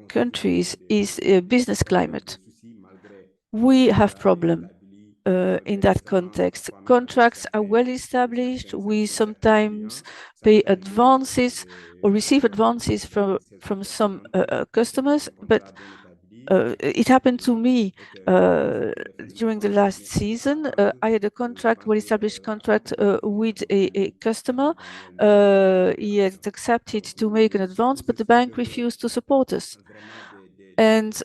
S3: countries is business climate. We have problem in that context. Contracts are well established. We sometimes pay advances or receive advances from some customers, but it happened to me during the last season. I had a contract, well-established contract with a customer. He had accepted to make an advance, but the bank refused to support us. And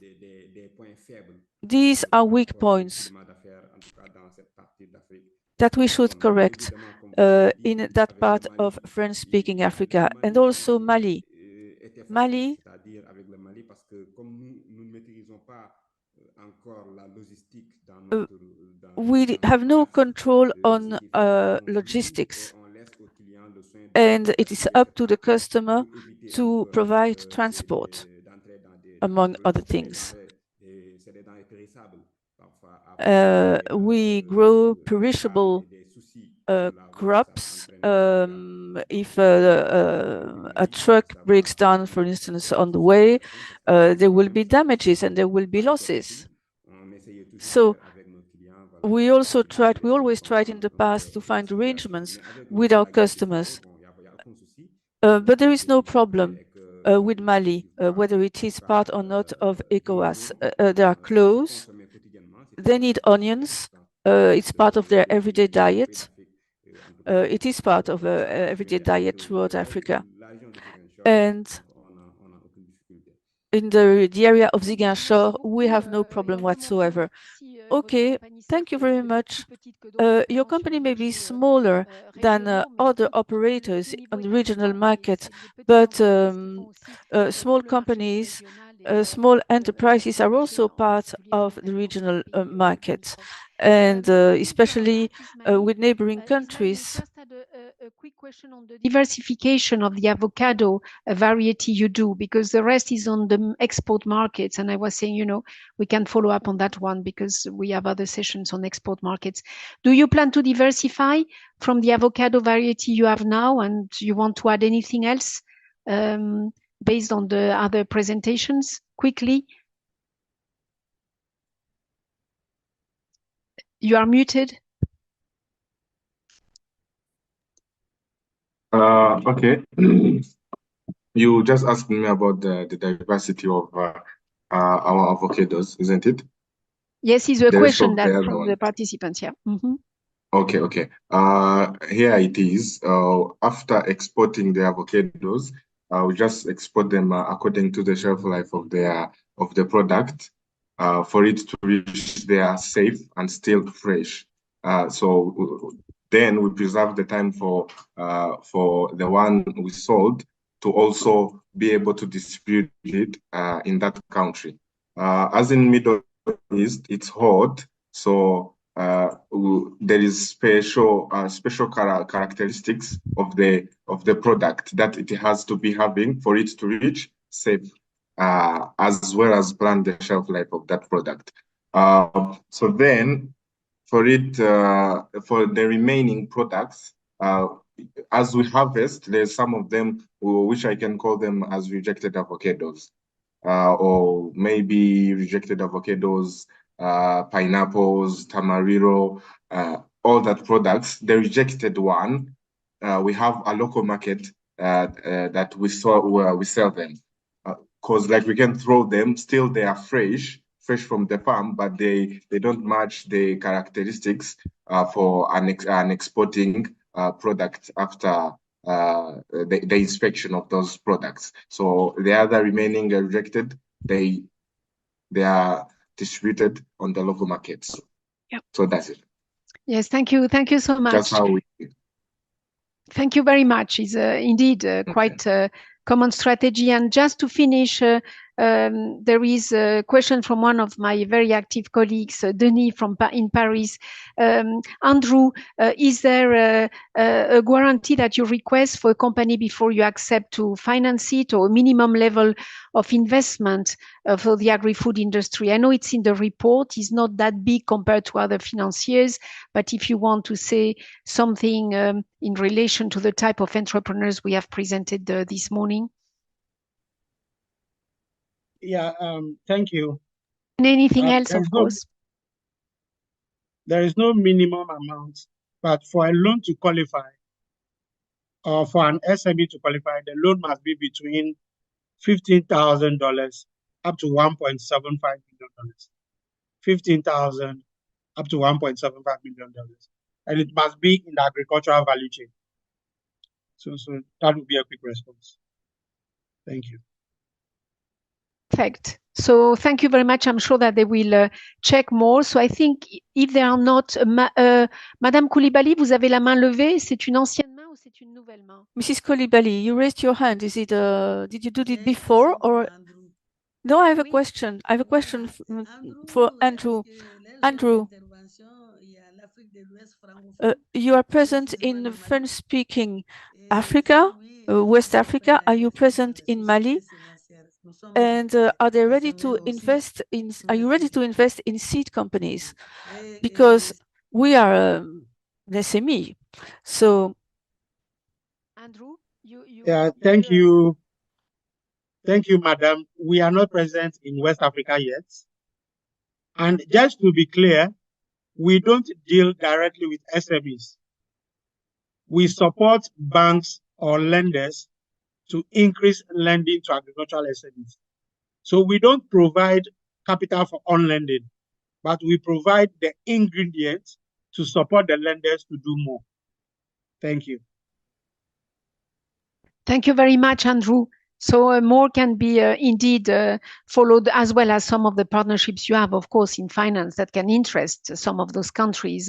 S3: these are weak points that we should correct in that part of French-speaking Africa, and also Mali. Mali, we have no control on logistics, and it is up to the customer to provide transport, among other things. We grow perishable crops. If a truck breaks down, for instance, on the way, there will be damages and there will be losses. So we always tried in the past to find arrangements with our customers. But there is no problem with Mali, whether it is part or not of ECOWAS. They are close. They need onions. It's part of their everyday diet. It is part of everyday diet throughout Africa. And in the area of Ziguinchor, we have no problem whatsoever. Okay, thank you very much. Your company may be smaller than other operators on the regional market, but small companies, small enterprises are also part of the regional market, and especially with neighboring countries.
S1: Just had a quick question on the diversification of the avocado variety you do, because the rest is on the export markets. And I was saying, you know, we can follow up on that one because we have other sessions on export markets. Do you plan to diversify from the avocado variety you have now, and you want to add anything else based on the other presentations quickly? You are muted.
S8: Okay. You just asked me about the diversity of our avocados, isn't it?
S1: Yes, it's a question that from the participants, yeah. Mm-hmm.
S8: Okay. Here it is. After exporting the avocados, we just export them according to the shelf life of the product, for it to reach their safe and still fresh. So then we preserve the time for the one we sold to also be able to distribute it in that country. As in Middle East, it's hot, so there is special characteristics of the product that it has to be having for it to reach safe, as well as plan the shelf life of that product. So then, for the remaining products, as we harvest, there's some of them which I can call them as rejected avocados, or maybe rejected avocados, pineapples, tamarillo, all that products. The rejected one, we have a local market that we sell them, because like we can throw them, still they are fresh from the farm, but they don't match the characteristics for an exporting product after the inspection of those products. So the other remaining rejected, they are distributed on the local markets.
S1: Yep.
S8: So that's it.
S1: Yes, thank you so much.
S8: That's how we.
S1: Thank you very much. It's indeed quite a common strategy. And just to finish, there is a question from one of my very active colleagues, Denis in Paris. Andrew, is there a guarantee that you request for a company before you accept to finance it, or a minimum level of investment for the agri-food industry? I know it's in the report, it's not that big compared to other financiers, but if you want to say something in relation to the type of entrepreneurs we have presented this morning.
S9: Yeah, thank you.
S1: And anything else, of course?
S9: There is no minimum amount, but for a loan to qualify, or for an SME to qualify, the loan must be between $15,000 up to $1.75 million. $15,000 up to $1.75 million. And it must be in the agricultural value chain. So that would be a quick response. Thank you.
S1: Perfect. So thank you very much. I'm sure that they will check more. So I think if they are not, Madame Coulibaly, vous avez la main levée. C'est une ancienne main ou c'est une nouvelle main?
S3: Mrs. Coulibaly, you raised your hand. Is it? Did you do it before or? No, I have a question. I have a question for Andrew. Andrew, you are present in French-speaking Africa, West Africa. Are you present in Mali? And are they ready to invest in? Are you ready to invest in seed companies? Because we are an SME, so.
S1: Andrew,
S9: thank you. Thank you, Madam. We are not present in West Africa yet. And just to be clear, we don't deal directly with SMEs. We support banks or lenders to increase lending to agricultural SMEs. So we don't provide capital for on-lending, but we provide the ingredients to support the lenders to do more. Thank you.
S1: Thank you very much, Andrew. So more can be indeed followed, as well as some of the partnerships you have, of course, in finance that can interest some of those countries,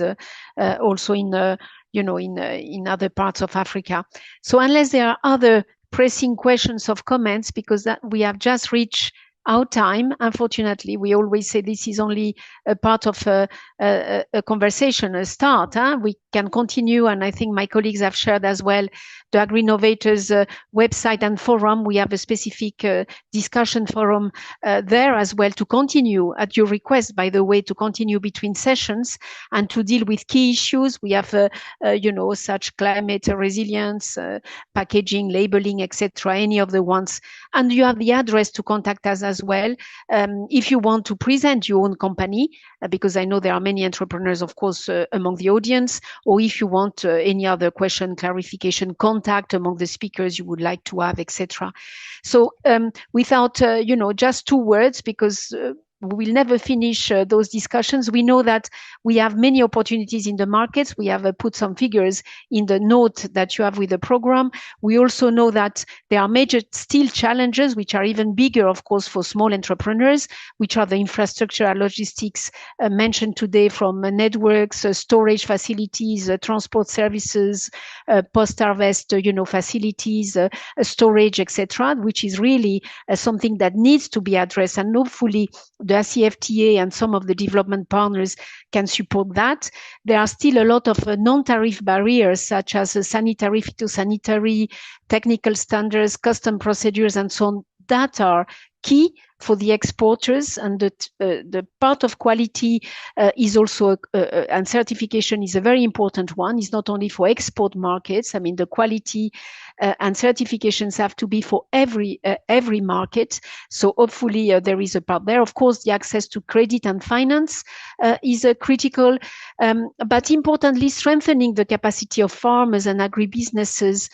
S1: also in in other parts of Africa. So unless there are other pressing questions or comments, because that we have just reached our time, unfortunately, we always say this is only a part of a conversation, a start. We can continue, and I think my colleagues have shared as well the Agri-Innovators website and forum. We have a specific discussion forum there as well to continue, at your request, by the way, to continue between sessions and to deal with key issues. We have, such climate resilience, packaging, labeling, etc., any of the ones. And you have the address to contact us as well if you want to present your own company, because I know there are many entrepreneurs, of course, among the audience, or if you want any other question, clarification, contact among the speakers you would like to have, etc. So without, just 2 words, because we will never finish those discussions. We know that we have many opportunities in the markets. We have put some figures in the note that you have with the program. We also know that there are major still challenges, which are even bigger, of course, for small entrepreneurs, which are the infrastructure and logistics mentioned today, from networks, storage facilities, transport services, post-harvest, facilities, storage, etc., which is really something that needs to be addressed, and hopefully the ACFTA and some of the development partners can support that. There are still a lot of non-tariff barriers, such as sanitary, phytosanitary, technical standards, custom procedures, and so on, that are key for the exporters, and the part of quality is also, and certification is a very important one. It's not only for export markets. I mean, the quality and certifications have to be for every market. So hopefully there is a part there. Of course, the access to credit and finance is critical, but importantly, strengthening the capacity of farmers and agribusinesses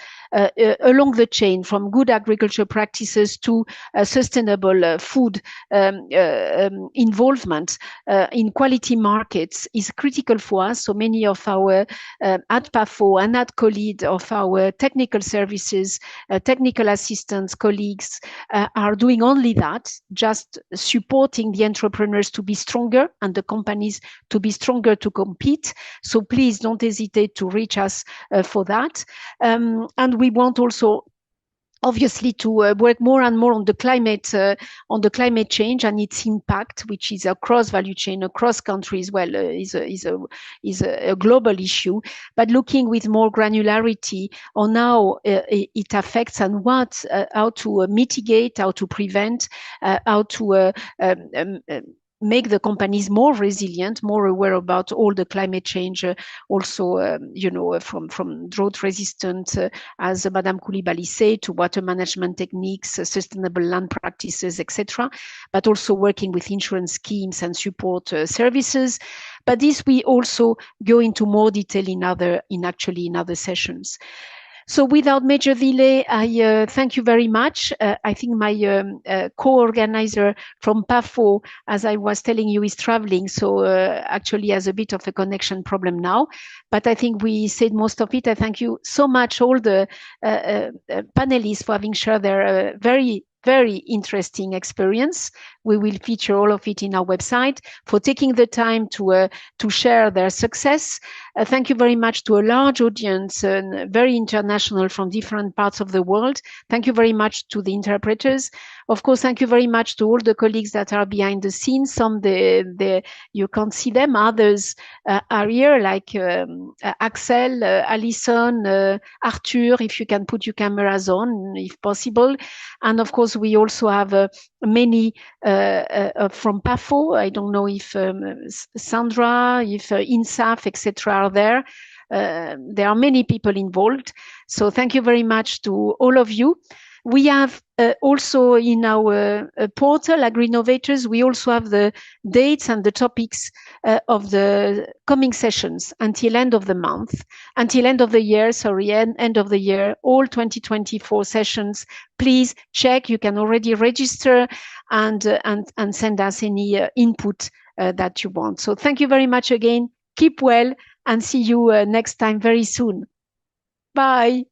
S1: along the chain, from good agriculture practices to sustainable food involvement in quality markets is critical for us. So many of our at PAFO and at COLEAD, of our technical services, technical assistants, colleagues are doing only that, just supporting the entrepreneurs to be stronger and the companies to be stronger to compete. So please don't hesitate to reach us for that. And we want also, obviously, to work more and more on the climate change and its impact, which is across value chain, across countries. Well, is a global issue, but looking with more granularity on how it affects and how to mitigate, how to prevent, how to make the companies more resilient, more aware about all the climate change, also, from drought resistant, as Madame Coulibaly said, to water management techniques, sustainable land practices, etc., but also working with insurance schemes and support services. But this we also go into more detail in other sessions. So without major delay, I thank you very much. I think my co-organizer from PAFO, as I was telling you, is traveling, so actually has a bit of a connection problem now. But I think we said most of it. I thank you so much, all the panelists, for having shared their very interesting experience. We will feature all of it in our website, for taking the time to share their success. Thank you very much to a large audience, very international, from different parts of the world. Thank you very much to the interpreters. Of course, thank you very much to all the colleagues that are behind the scenes. Some you can't see them, others are here, like Axel, Alison, Arthur, if you can put your cameras on, if possible. And of course, course, we also have many from PAFO. I don't know if Sandra, if INSAF, etc. are there. There are many people involved. So thank you very much to all of you. We have also in our portal, AgriInnovators, we also have the dates and the topics of the coming sessions until end of the month, until end of the year, sorry, end of the year, all 2024 sessions. Please check, you can already register and send us any input that you want. So thank you very much again. Keep well and see you next time very soon. Bye.